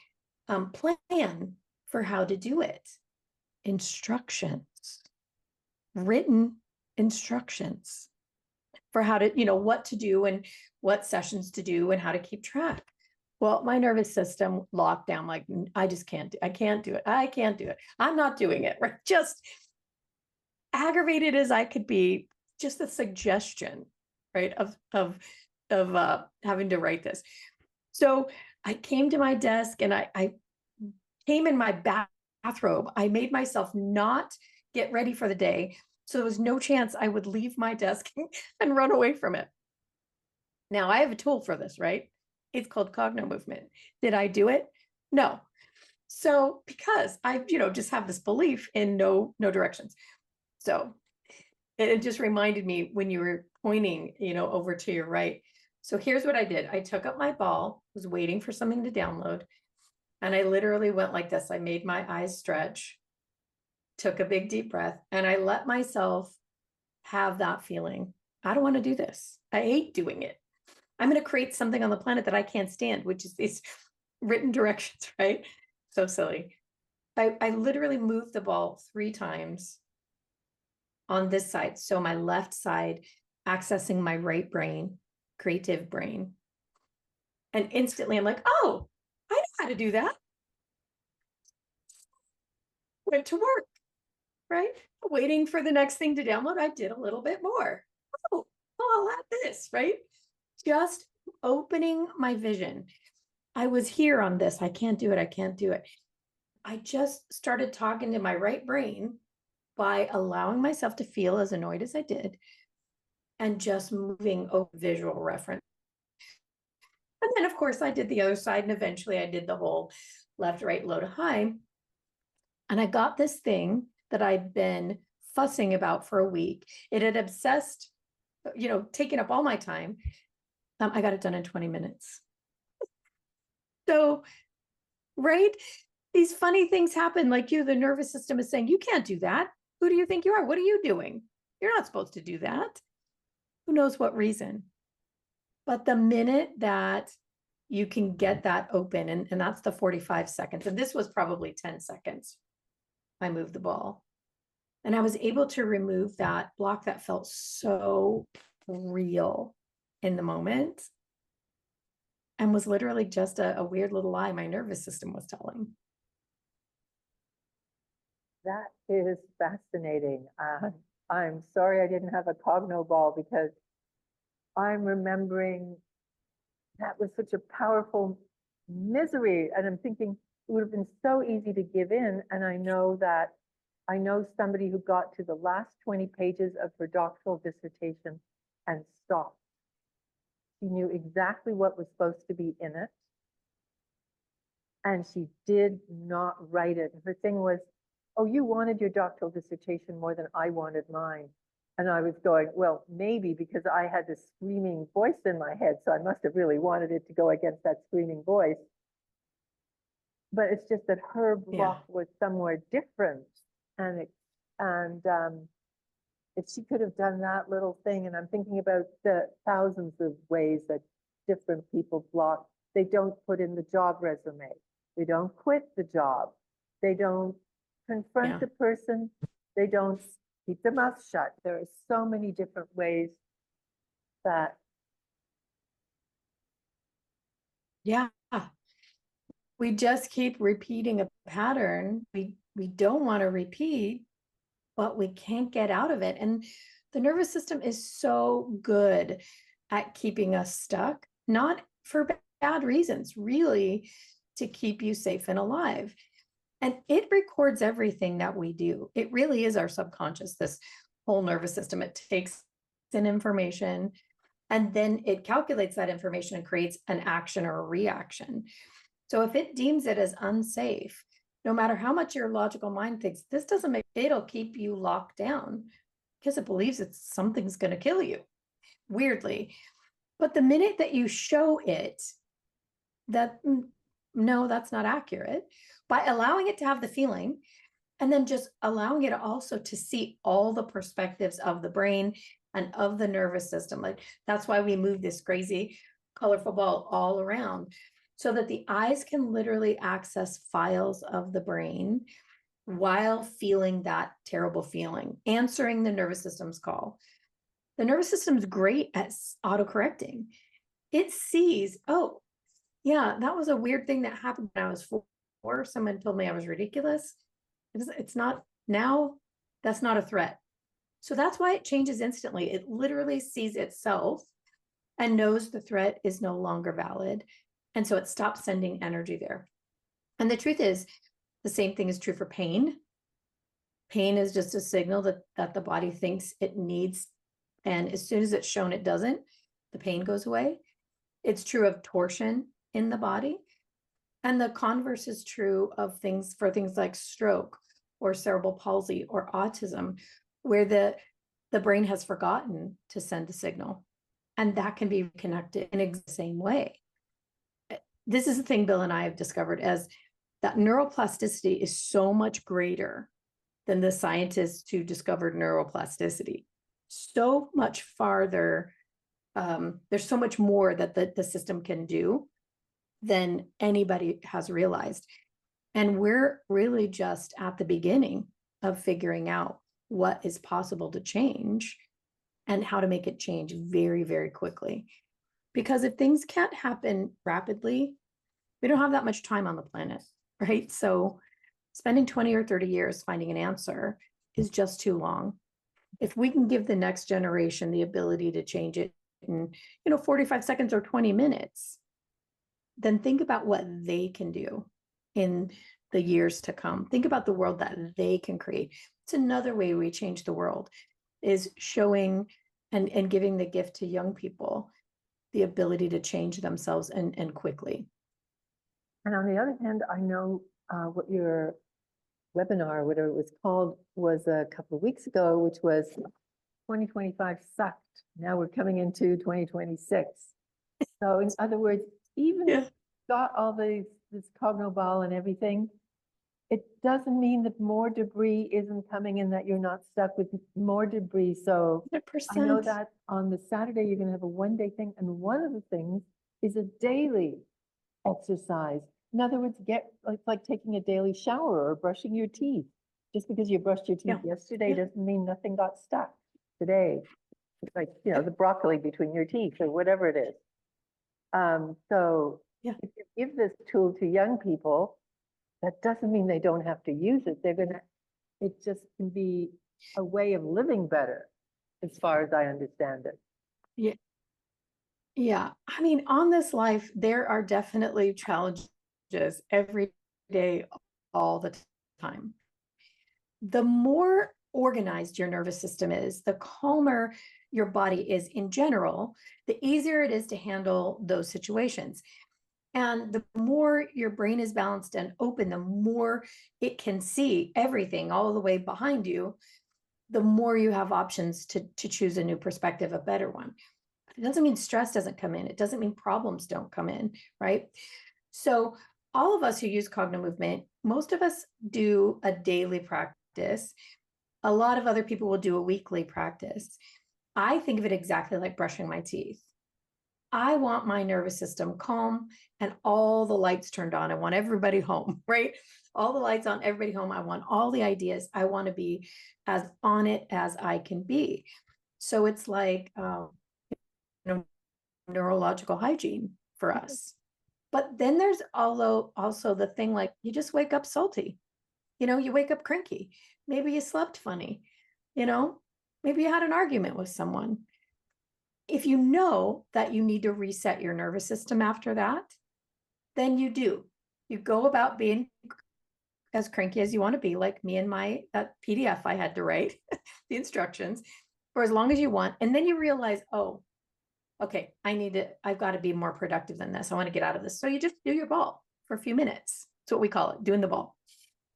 plan for how to do it. instructions, written instructions for how to, what to do and what sessions to do and how to keep track. Well, my nervous system locked down, like, I just can't do it. I can't do it. I can't do it. I'm not doing it. Right? Just aggravated as I could be, just the suggestion, right, of having to write this. So I came to my desk and I came in my bathrobe. I made myself not get ready for the day. So there was no chance I would leave my desk and run away from it. Now I have a tool for this, right? It's called Cognomovement. Did I do it? No. So because I, just have this belief in no directions. So it just reminded me when you were pointing, over to your right. So here's what I did. I took up my ball, was waiting for something to download. And I literally went like this. I made my eyes stretch, took a big deep breath, and I let myself have that feeling. I don't want to do this. I hate doing it. I'm going to create something on the planet that I can't stand, which is these written directions, right? So silly. I literally moved the ball 3 times on this side. So my left side accessing my right brain, creative brain. And instantly I'm like, oh, I know how to do that. Went to work, right? Waiting for the next thing to download. I did a little bit more. Oh, I'll add this, right? Just opening my vision. I was here on this. I can't do it. I can't do it. I just started talking to my right brain by allowing myself to feel as annoyed as I did and just moving over visual reference. And then, of course, I did the other side, and eventually I did the whole left, right, low to high. And I got this thing that I'd been fussing about for a week. It had obsessed, taken up all my time. I got it done in 20 minutes. So, right? These funny things happen. Like the nervous system is saying, you can't do that. Who do you think you are? What are you doing? You're not supposed to do that. Who knows what reason? But the minute that you can get that open, and that's the 45 seconds, and this was probably 10 seconds, I moved the ball. And I was able to remove that block that felt so real in the moment and was literally just a weird little lie my nervous system was telling. That is fascinating. I'm sorry I didn't have a Cogno ball because I'm remembering that was such a powerful misery. And I'm thinking it would have been so easy to give in. And I know somebody who got to the last 20 pages of her doctoral dissertation and stopped. She knew exactly what was supposed to be in it. And she did not write it. Her thing was, oh, you wanted your doctoral dissertation more than I wanted mine. And I was going, well, maybe because I had this screaming voice in my head, so I must have really wanted it to go against that screaming voice. But it's just that her block was somewhere different. And if she could have done that little thing, and I'm thinking about the thousands of ways that different people block, they don't put in the job resume. They don't quit the job. They don't confront the person. They don't keep their mouth shut. There are so many different ways that. Yeah. We just keep repeating a pattern we don't want to repeat, but we can't get out of it. And the nervous system is so good at keeping us stuck, not for bad reasons, really, to keep you safe and alive. And it records everything that we do. It really is our subconscious, this whole nervous system. It takes in information and then it calculates that information and creates an action or a reaction. So if it deems it as unsafe, no matter how much your logical mind thinks this doesn't make, it'll keep you locked down because it believes something's going to kill you, weirdly. But the minute that you show it that, no, that's not accurate, by allowing it to have the feeling and then just allowing it also to see all the perspectives of the brain and of the nervous system. Like that's why we move this crazy, colorful ball all around, so that the eyes can literally access files of the brain while feeling that terrible feeling, answering the nervous system's call. The nervous system's great at autocorrecting. It sees, oh, yeah, that was a weird thing that happened when I was 4. Someone told me I was ridiculous. It's not now, that's not a threat. So that's why it changes instantly. It literally sees itself and knows the threat is no longer valid. And so it stops sending energy there. And the truth is, the same thing is true for pain. Pain is just a signal that the body thinks it needs. And as soon as it's shown it doesn't, the pain goes away. It's true of torsion in the body. And the converse is true of things like stroke or cerebral palsy or autism, where the brain has forgotten to send a signal. And that can be connected in the same way. This is the thing Bill and I have discovered, as that neuroplasticity is so much greater than the scientists who discovered neuroplasticity. So much farther. There's so much more that the system can do than anybody has realized. And we're really just at the beginning of figuring out what is possible to change and how to make it change very, very quickly. Because if things can't happen rapidly, we don't have that much time on the planet, right? So spending 20 or 30 years finding an answer is just too long. If we can give the next generation the ability to change it in, 45 seconds or 20 minutes, then think about what they can do in the years to come. Think about the world that they can create. It's another way we change the world, is showing and giving the gift to young people the ability to change themselves and quickly. And on the other hand, I know what your webinar, whatever it was called, was a couple of weeks ago, which was 2025 sucked. Now we're coming into 2026. So in other words, even if you've got all this Cognomovement and everything, it doesn't mean that more debris isn't coming and that you're not stuck with more debris. So 100%. I know that on the Saturday, you're going to have a one-day thing. And one of the things is a daily exercise. In other words, it's like taking a daily shower or brushing your teeth. Just because you brushed your teeth yesterday doesn't mean nothing got stuck today. It's like, the broccoli between your teeth or whatever it is. So if you give this tool to young people, that doesn't mean they don't have to use it. It just can be a way of living better, as far as I understand it. Yeah. Yeah. I mean, on this life, there are definitely challenges every day, all the time. The more organized your nervous system is, the calmer your body is in general, the easier it is to handle those situations. And the more your brain is balanced and open, the more it can see everything all the way behind you, the more you have options to choose a new perspective, a better one. It doesn't mean stress doesn't come in. It doesn't mean problems don't come in, right? So all of us who use Cognomovement, most of us do a daily practice. A lot of other people will do a weekly practice. I think of it exactly like brushing my teeth. I want my nervous system calm and all the lights turned on. I want everybody home, right? All the lights on, everybody home. I want all the ideas. I want to be as on it as I can be. So it's like, neurological hygiene for us. But then there's also the thing, like, you just wake up salty. You wake up cranky. Maybe you slept funny. Maybe you had an argument with someone. If you know that you need to reset your nervous system after that, then you do. You go about being as cranky as you want to be, like me and that PDF I had to write, the instructions, for as long as you want. And then you realize, oh, okay, I've got to be more productive than this. I want to get out of this. So you just do your ball for a few minutes. That's what we call it, doing the ball.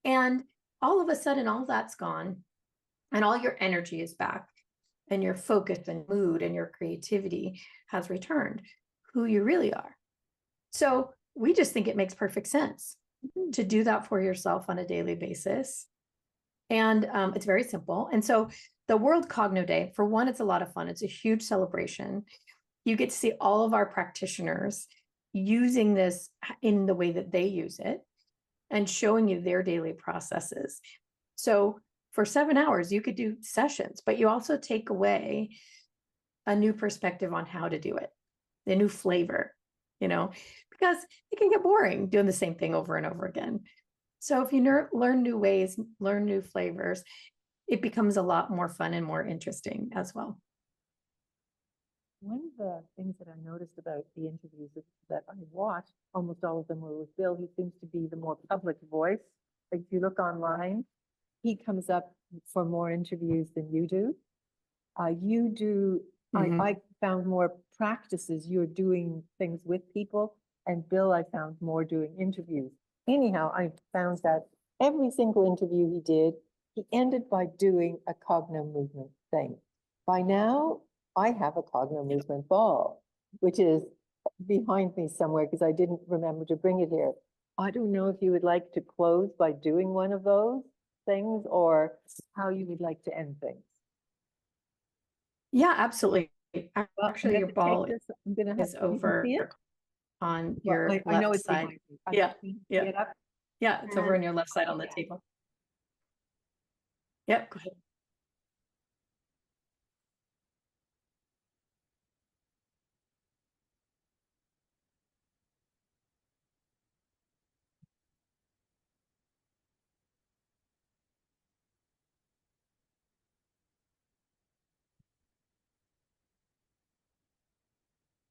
And all of a sudden, all that's gone and all your energy is back and your focus and mood and your creativity has returned, who you really are. So we just think it makes perfect sense to do that for yourself on a daily basis. And it's very simple. And so the World Cogno Day, for one, it's a lot of fun. It's a huge celebration. You get to see all of our practitioners using this in the way that they use it. and showing you their daily processes. So for 7 hours, you could do sessions, but you also take away a new perspective on how to do it, a new flavor, because it can get boring doing the same thing over and over again. So if you learn new ways, learn new flavors, it becomes a lot more fun and more interesting as well. One of the things that I noticed about the interviews that I watched, almost all of them were with Bill. He seems to be the more public voice. Like if you look online, he comes up for more interviews than you do. You do, I found more practices. You're doing things with people, and Bill, I found more doing interviews. Anyhow, I found that every single interview he did, he ended by doing a Cognomovement thing. By now, I have a Cognomovement ball, which is behind me somewhere because I didn't remember to bring it here. I don't know if you would like to close by doing one of those things or how you would like to end things. Yeah, absolutely. Well, Actually, your ball I'm gonna is over on your left I know it's side. behind me. Yeah, yeah. Get up. Yeah, it's over on your left side on the table. Yep, go ahead.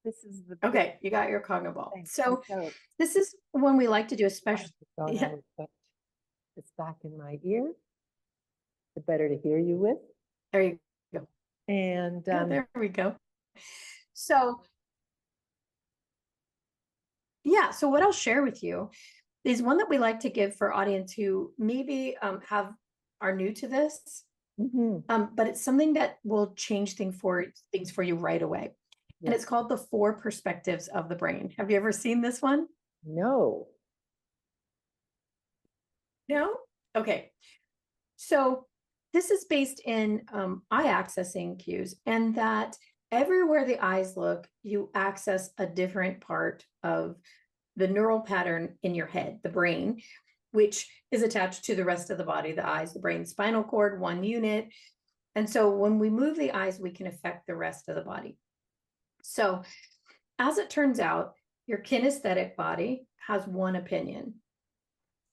This is the. Okay, you got your Cogno ball. Thanks. So this is when we like to do a special. Yeah. It's back in my ear. The better to hear you with. There you go. And yeah, there we go. So yeah, so what I'll share with you is one that we like to give for audience who maybe are new to this, but it's something that will change things for you right away. Yes. And it's called the 4 perspectives of the brain. Have you ever seen this one? No. No? Okay. So this is based in eye accessing cues, and that everywhere the eyes look, you access a different part of the neural pattern in your head, the brain, which is attached to the rest of the body, the eyes, the brain, spinal cord, one unit. And so when we move the eyes, we can affect the rest of the body. So as it turns out, your kinesthetic body has one opinion.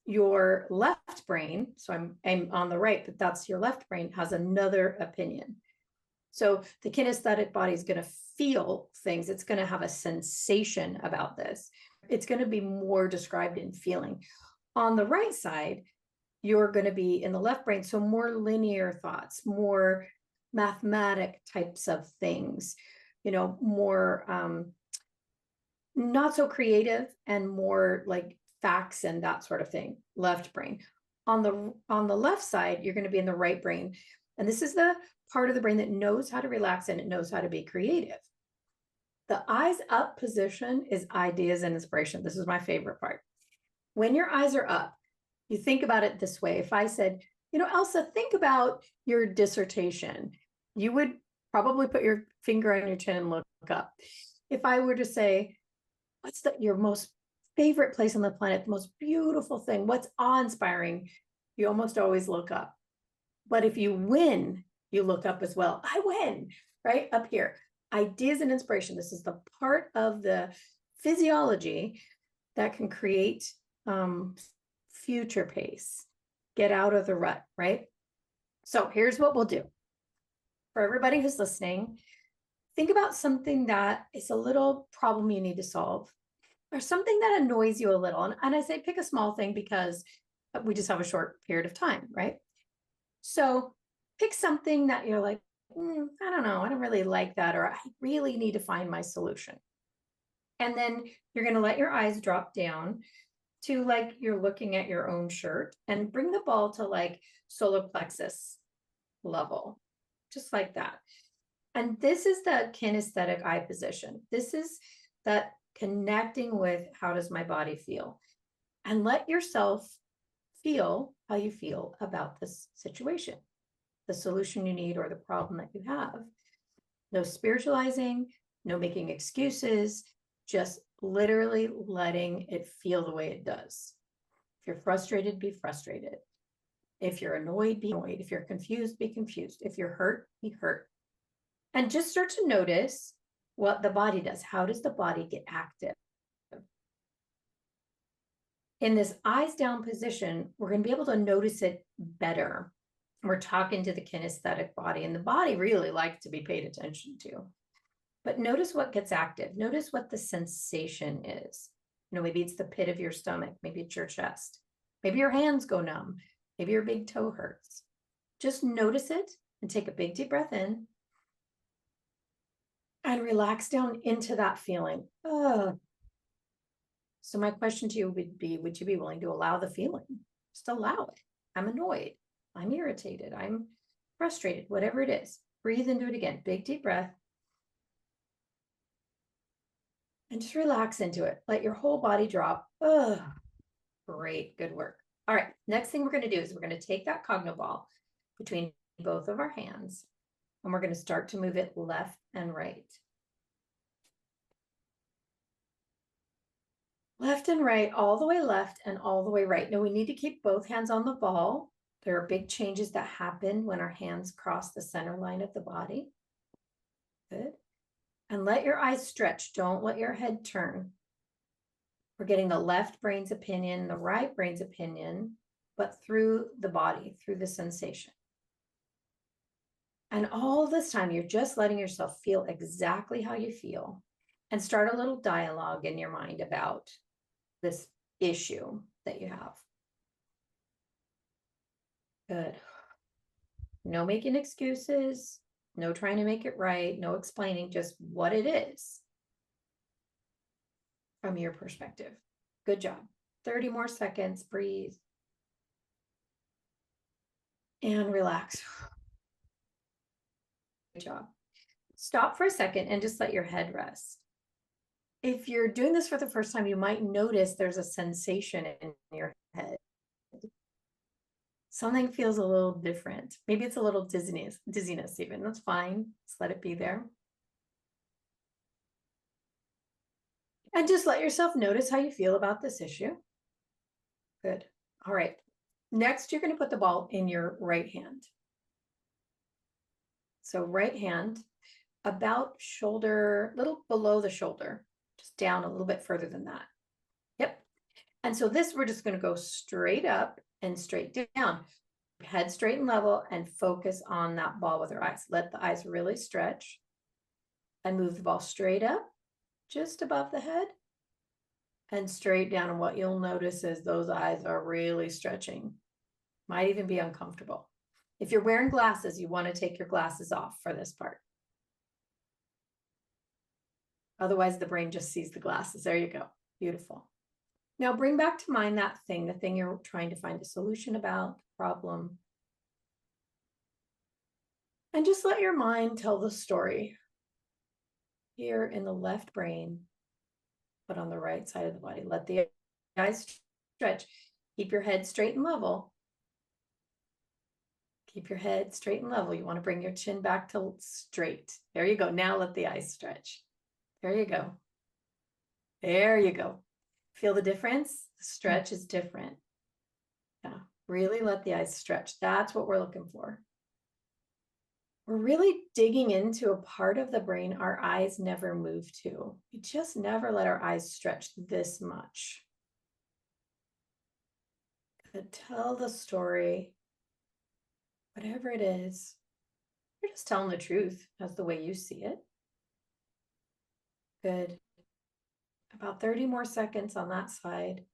Your left brain, so I'm on the right, but that's your left brain, has another opinion. So the kinesthetic body is going to feel things. It's going to have a sensation about this. It's going to be more described in feeling. On the right side, you're going to be in the left brain. So more linear thoughts, more mathematic types of things, more not so creative and more like facts and that sort of thing, left brain. On the left side, you're going to be in the right brain. And this is the part of the brain that knows how to relax and it knows how to be creative. The eyes up position is ideas and inspiration. This is my favorite part. When your eyes are up, you think about it this way. If I said, Elsa, think about your dissertation, you would probably put your finger on your chin and look up. If I were to say, what's your most favorite place on the planet, the most beautiful thing, what's awe-inspiring, you almost always look up. But if you win, you look up as well. I win, right? Up here. Ideas and inspiration. This is the part of the physiology that can create future pace, get out of the rut, right? So here's what we'll do. For everybody who's listening, think about something that is a little problem you need to solve, or something that annoys you a little. And I say pick a small thing because we just have a short period of time, right? So pick something that you're like, I don't know, I don't really like that, or I really need to find my solution. And then you're going to let your eyes drop down to like you're looking at your own shirt, and bring the ball to like solar plexus level, just like that. And this is the kinesthetic eye position. This is that connecting with how does my body feel, and let yourself feel how you feel about this situation, the solution you need, or the problem that you have. No spiritualizing, no making excuses, just literally letting it feel the way it does. If you're frustrated, be frustrated. If you're annoyed, be annoyed. If you're confused, be confused. If you're hurt, be hurt. And just start to notice what the body does. How does the body get active? In this eyes down position, we're going to be able to notice it better. We're talking to the kinesthetic body, and the body really likes to be paid attention to. But notice what gets active. Notice what the sensation is. Maybe it's the pit of your stomach. Maybe it's your chest. Maybe your hands go numb. Maybe your big toe hurts. Just notice it and take a big deep breath in and relax down into that feeling. Oh. So my question to you would be, would you be willing to allow the feeling? Just allow it. I'm annoyed. I'm irritated. I'm frustrated, whatever it is. Breathe into it again. Big deep breath. And just relax into it. Let your whole body drop. Oh, great. Good work. All right. Next thing we're going to do is we're going to take that cogno ball between both of our hands, and we're going to start to move it left and right. Left and right, all the way left and all the way right. Now we need to keep both hands on the ball. There are big changes that happen when our hands cross the center line of the body. Good. And let your eyes stretch. Don't let your head turn. We're getting the left brain's opinion, the right brain's opinion, but through the body, through the sensation. And all this time, you're just letting yourself feel exactly how you feel and start a little dialogue in your mind about this issue that you have. Good. No making excuses, no trying to make it right, no explaining, just what it is from your perspective. Good job. 30 more seconds, breathe. And relax. Good job. Stop for a second and just let your head rest. If you're doing this for the first time, you might notice there's a sensation in your head. Something feels a little different. Maybe it's a little dizziness even. That's fine. Just let it be there. And just let yourself notice how you feel about this issue. Good. All right. Next, you're going to put the ball in your right hand. So right hand, about shoulder, a little below the shoulder, just down a little bit further than that. Yep. And so this, we're just going to go straight up and straight down. Head straight and level and focus on that ball with our eyes. Let the eyes really stretch and move the ball straight up, just above the head and straight down. And what you'll notice is those eyes are really stretching. Might even be uncomfortable. If you're wearing glasses, you want to take your glasses off for this part. Otherwise, the brain just sees the glasses. There you go. Beautiful. Now bring back to mind that thing, the thing you're trying to find a solution about, problem. And just let your mind tell the story here in the left brain, but on the right side of the body. Let the eyes stretch. Keep your head straight and level. Keep your head straight and level. You want to bring your chin back to straight. There you go. Now let the eyes stretch. There you go. There you go. Feel the difference? The stretch is different. Yeah, really let the eyes stretch. That's what we're looking for. We're really digging into a part of the brain our eyes never move to. We just never let our eyes stretch this much. Good. Tell the story. Whatever it is, you're just telling the truth. That's the way you see it. Good. About 30 more seconds on that side.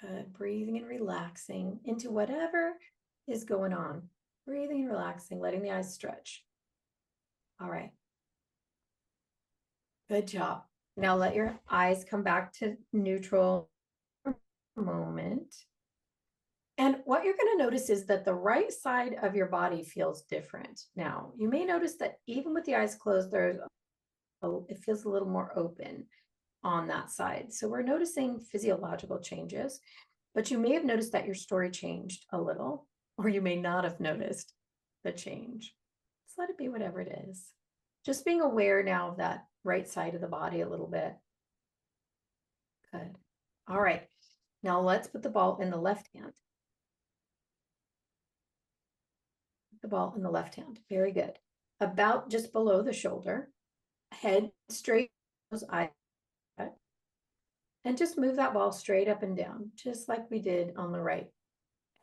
Good. Breathing and relaxing into whatever is going on. Breathing and relaxing, letting the eyes stretch. All right. Good job. Now let your eyes come back to neutral for a moment. And what you're going to notice is that the right side of your body feels different. Now, you may notice that even with the eyes closed, it feels a little more open on that side. So we're noticing physiological changes, but you may have noticed that your story changed a little, or you may not have noticed the change. Just let it be whatever it is. Just being aware now of that right side of the body a little bit. Good. All right. Now let's put the ball in the left hand. Put the ball in the left hand. Very good. About just below the shoulder. Head straight, eyes. And just move that ball straight up and down, just like we did on the right.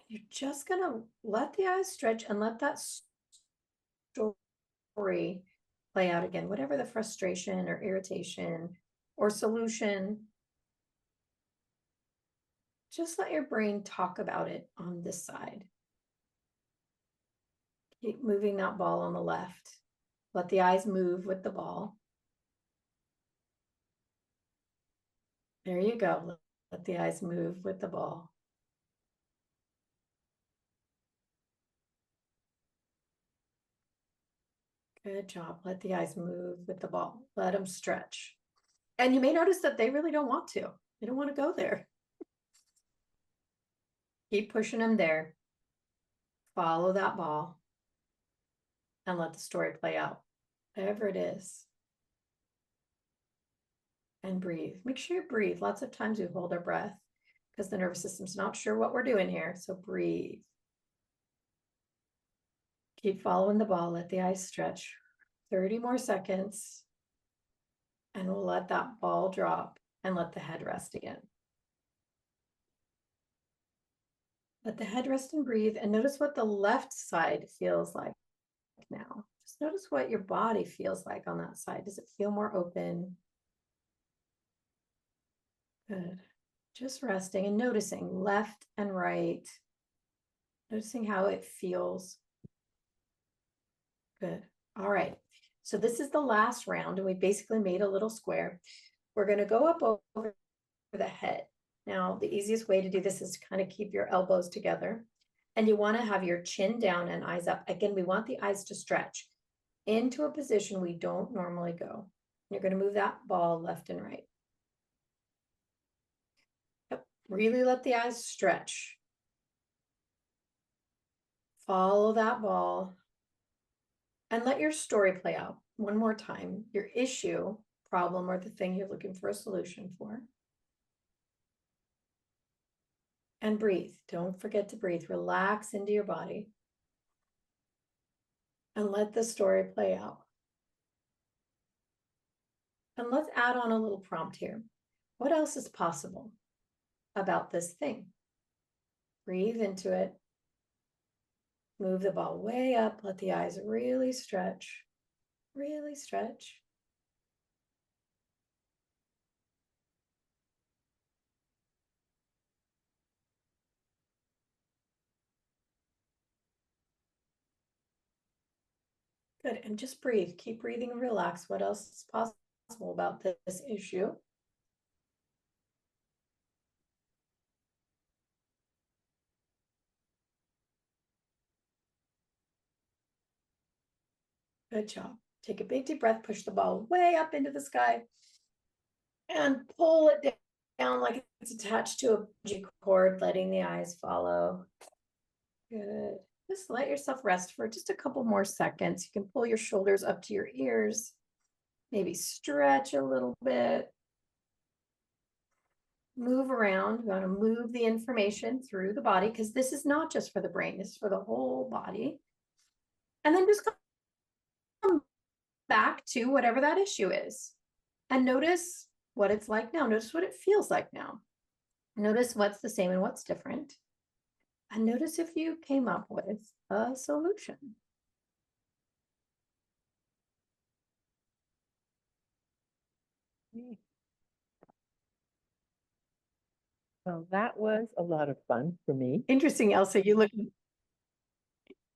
You're just going to let the eyes stretch and let that story play out again, whatever the frustration or irritation or solution. Just let your brain talk about it on this side. Keep moving that ball on the left. Let the eyes move with the ball. There you go. Let the eyes move with the ball. Good job. Let the eyes move with the ball. Let them stretch. And you may notice that they really don't want to. They don't want to go there. Keep pushing them there. Follow that ball. And let the story play out. Whatever it is. And breathe. Make sure you breathe. Lots of times we hold our breath because the nervous system's not sure what we're doing here. So breathe. Keep following the ball. Let the eyes stretch. 30 more seconds. And we'll let that ball drop and let the head rest again. Let the head rest and breathe. And notice what the left side feels like now. Just notice what your body feels like on that side. Does it feel more open? Good. Just resting and noticing left and right. Noticing how it feels. Good. All right. So this is the last round, and we basically made a little square. We're going to go up over the head. Now, the easiest way to do this is to kind of keep your elbows together. And you want to have your chin down and eyes up. Again, we want the eyes to stretch into a position we don't normally go. You're going to move that ball left and right. Yep. Really let the eyes stretch. Follow that ball. And let your story play out one more time. Your issue, problem, or the thing you're looking for a solution for. And breathe. Don't forget to breathe. Relax into your body. And let the story play out. And let's add on a little prompt here. What else is possible about this thing? Breathe into it. Move the ball way up. Let the eyes really stretch. Really stretch. Good. And just breathe. Keep breathing and relax. What else is possible about this issue? Good job. Take a big deep breath. Push the ball way up into the sky. And pull it down like it's attached to a bungee cord, letting the eyes follow. Good. Just let yourself rest for just a couple more seconds. You can pull your shoulders up to your ears. Maybe stretch a little bit. Move around. You want to move the information through the body because this is not just for the brain. This is for the whole body. And then just come back to whatever that issue is. And notice what it's like now. Notice what it feels like now. Notice what's the same and what's different. And notice if you came up with a solution. Well, that was a lot of fun for me. Interesting, Elsa. You look,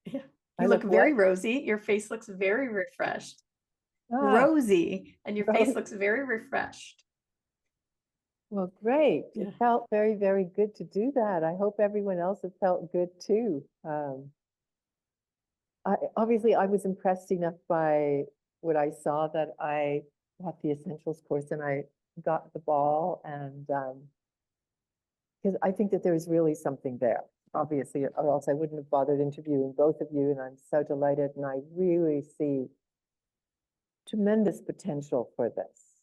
yeah, I you look look very what? rosy. Your face looks very refreshed. Ah, Rosy, and your face Rosy. looks very refreshed. well, great. Yeah. It felt very, very good to do that. I hope everyone else has felt good too. Obviously, I was impressed enough by what I saw that I got the essentials course and I got the ball, and because I think that there's really something there. Obviously, or else I wouldn't have bothered interviewing both of you, and I'm so delighted, and I really see tremendous potential for this.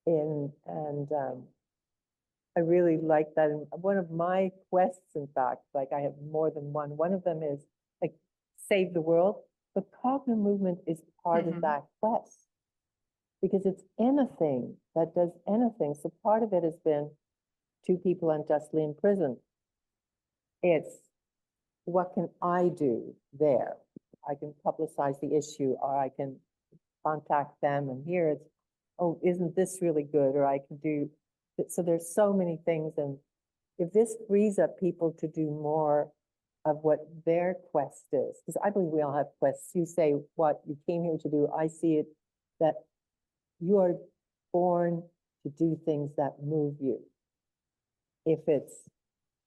I really like that. And one of my quests, in fact, like I have more than one. One of them is like save the world, but Cognomovement is part of that quest because it's anything that does anything. So part of it has been 2 people unjustly imprisoned. It's what can I do there? I can publicize the issue, or I can contact them, and here it's, oh, isn't this really good? Or I can do, so there's so many things. And if this frees up people to do more of what their quest is, because I believe we all have quests. You say what you came here to do. I see it that you are born to do things that move you. If it's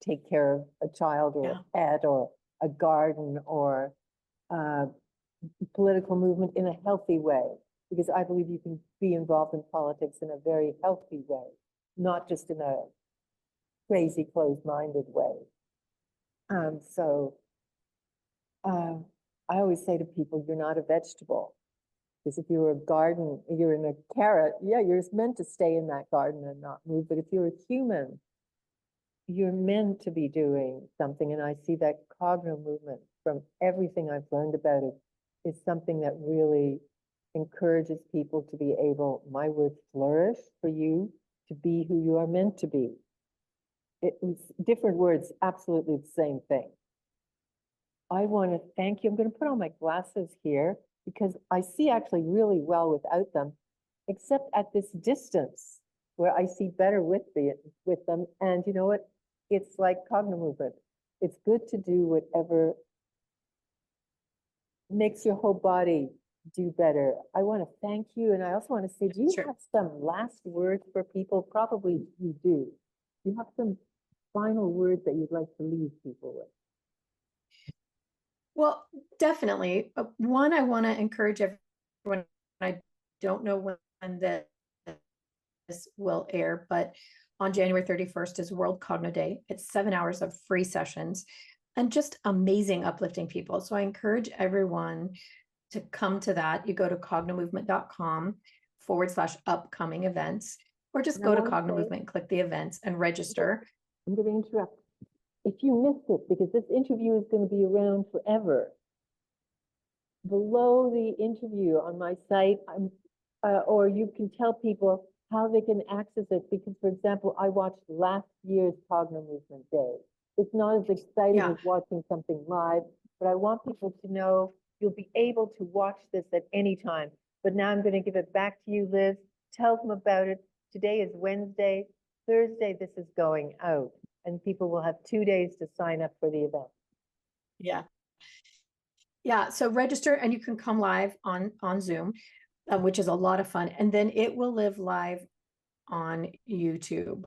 take care of a child or a pet or a garden or political movement in a healthy way, because I believe you can be involved in politics in a very healthy way, not just in a crazy, closed-minded way. I always say to people, you're not a vegetable. Because if you're a garden, you're in a carrot, yeah, you're meant to stay in that garden and not move. But if you're a human, you're meant to be doing something. And I see that Cognomovement, from everything I've learned about it, is something that really encourages people to be able, my word, flourish, for you to be who you are meant to be. It was different words, absolutely the same thing. I want to thank you. I'm going to put on my glasses here because I see actually really well without them, except at this distance where I see better with them. And you know what? It's like Cognomovement. It's good to do whatever makes your whole body do better. I want to thank you. And I also want to say, do you have some last words for people? Probably you do. Do you have some final words that you'd like to leave people with? Well, definitely. One, I want to encourage everyone. I don't know when this will air, but on January 31st is World Cogno Day. It's 7 hours of free sessions and just amazing, uplifting people. So I encourage everyone to come to that. You go to cognomovement.com/upcoming events, or just go to Cognomovement, click the events and register. I'm going to interrupt. If you missed it, because this interview is going to be around forever, below the interview on my site, or you can tell people how they can access it. Because, for example, I watched last year's Cognomovement Day. It's not as exciting as watching something live, but I want people to know you'll be able to watch this at any time. But now I'm going to give it back to you, Liz. Tell them about it. Today is Wednesday. Thursday, this is going out. And people will have 2 days to sign up for the event. Yeah. So register and you can come live on Zoom, which is a lot of fun. And then it will live live on YouTube.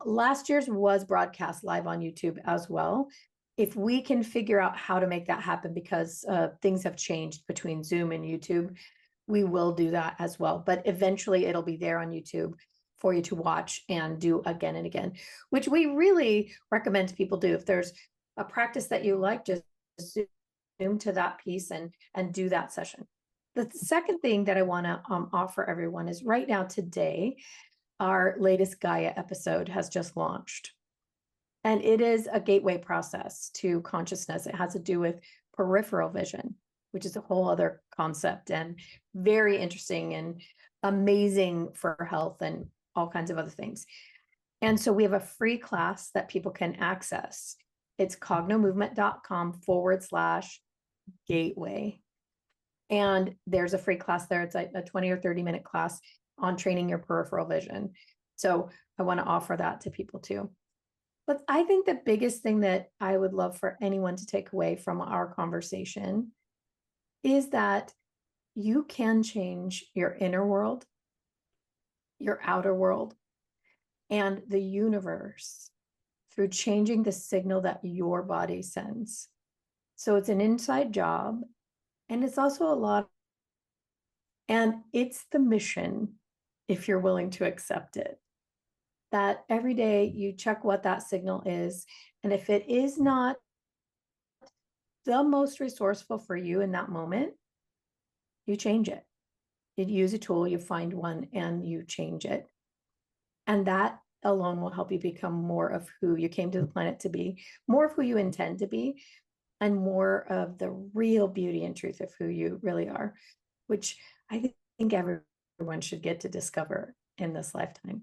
Last year's was broadcast live on YouTube as well. If we can figure out how to make that happen, because things have changed between Zoom and YouTube, we will do that as well. But eventually it'll be there on YouTube for you to watch and do again and again, which we really recommend people do. If there's a practice that you like, just zoom to that piece and do that session. The second thing that I want to offer everyone is right now, today, our latest Gaia episode has just launched. And it is a gateway process to consciousness. It has to do with peripheral vision, which is a whole other concept and very interesting and amazing for health and all kinds of other things. And so we have a free class that people can access. It's cognomovement.com/gateway. And there's a free class there. It's a 20 or 30-minute class on training your peripheral vision. So I want to offer that to people too. But I think the biggest thing that I would love for anyone to take away from our conversation is that you can change your inner world, your outer world, and the universe through changing the signal that your body sends. So it's an inside job, and it's also a lot, and it's the mission, if you're willing to accept it, that every day you check what that signal is. And if it is not the most resourceful for you in that moment, you change it. You use a tool, you find one, and you change it. And that alone will help you become more of who you came to the planet to be, more of who you intend to be, and more of the real beauty and truth of who you really are, which I think everyone should get to discover in this lifetime.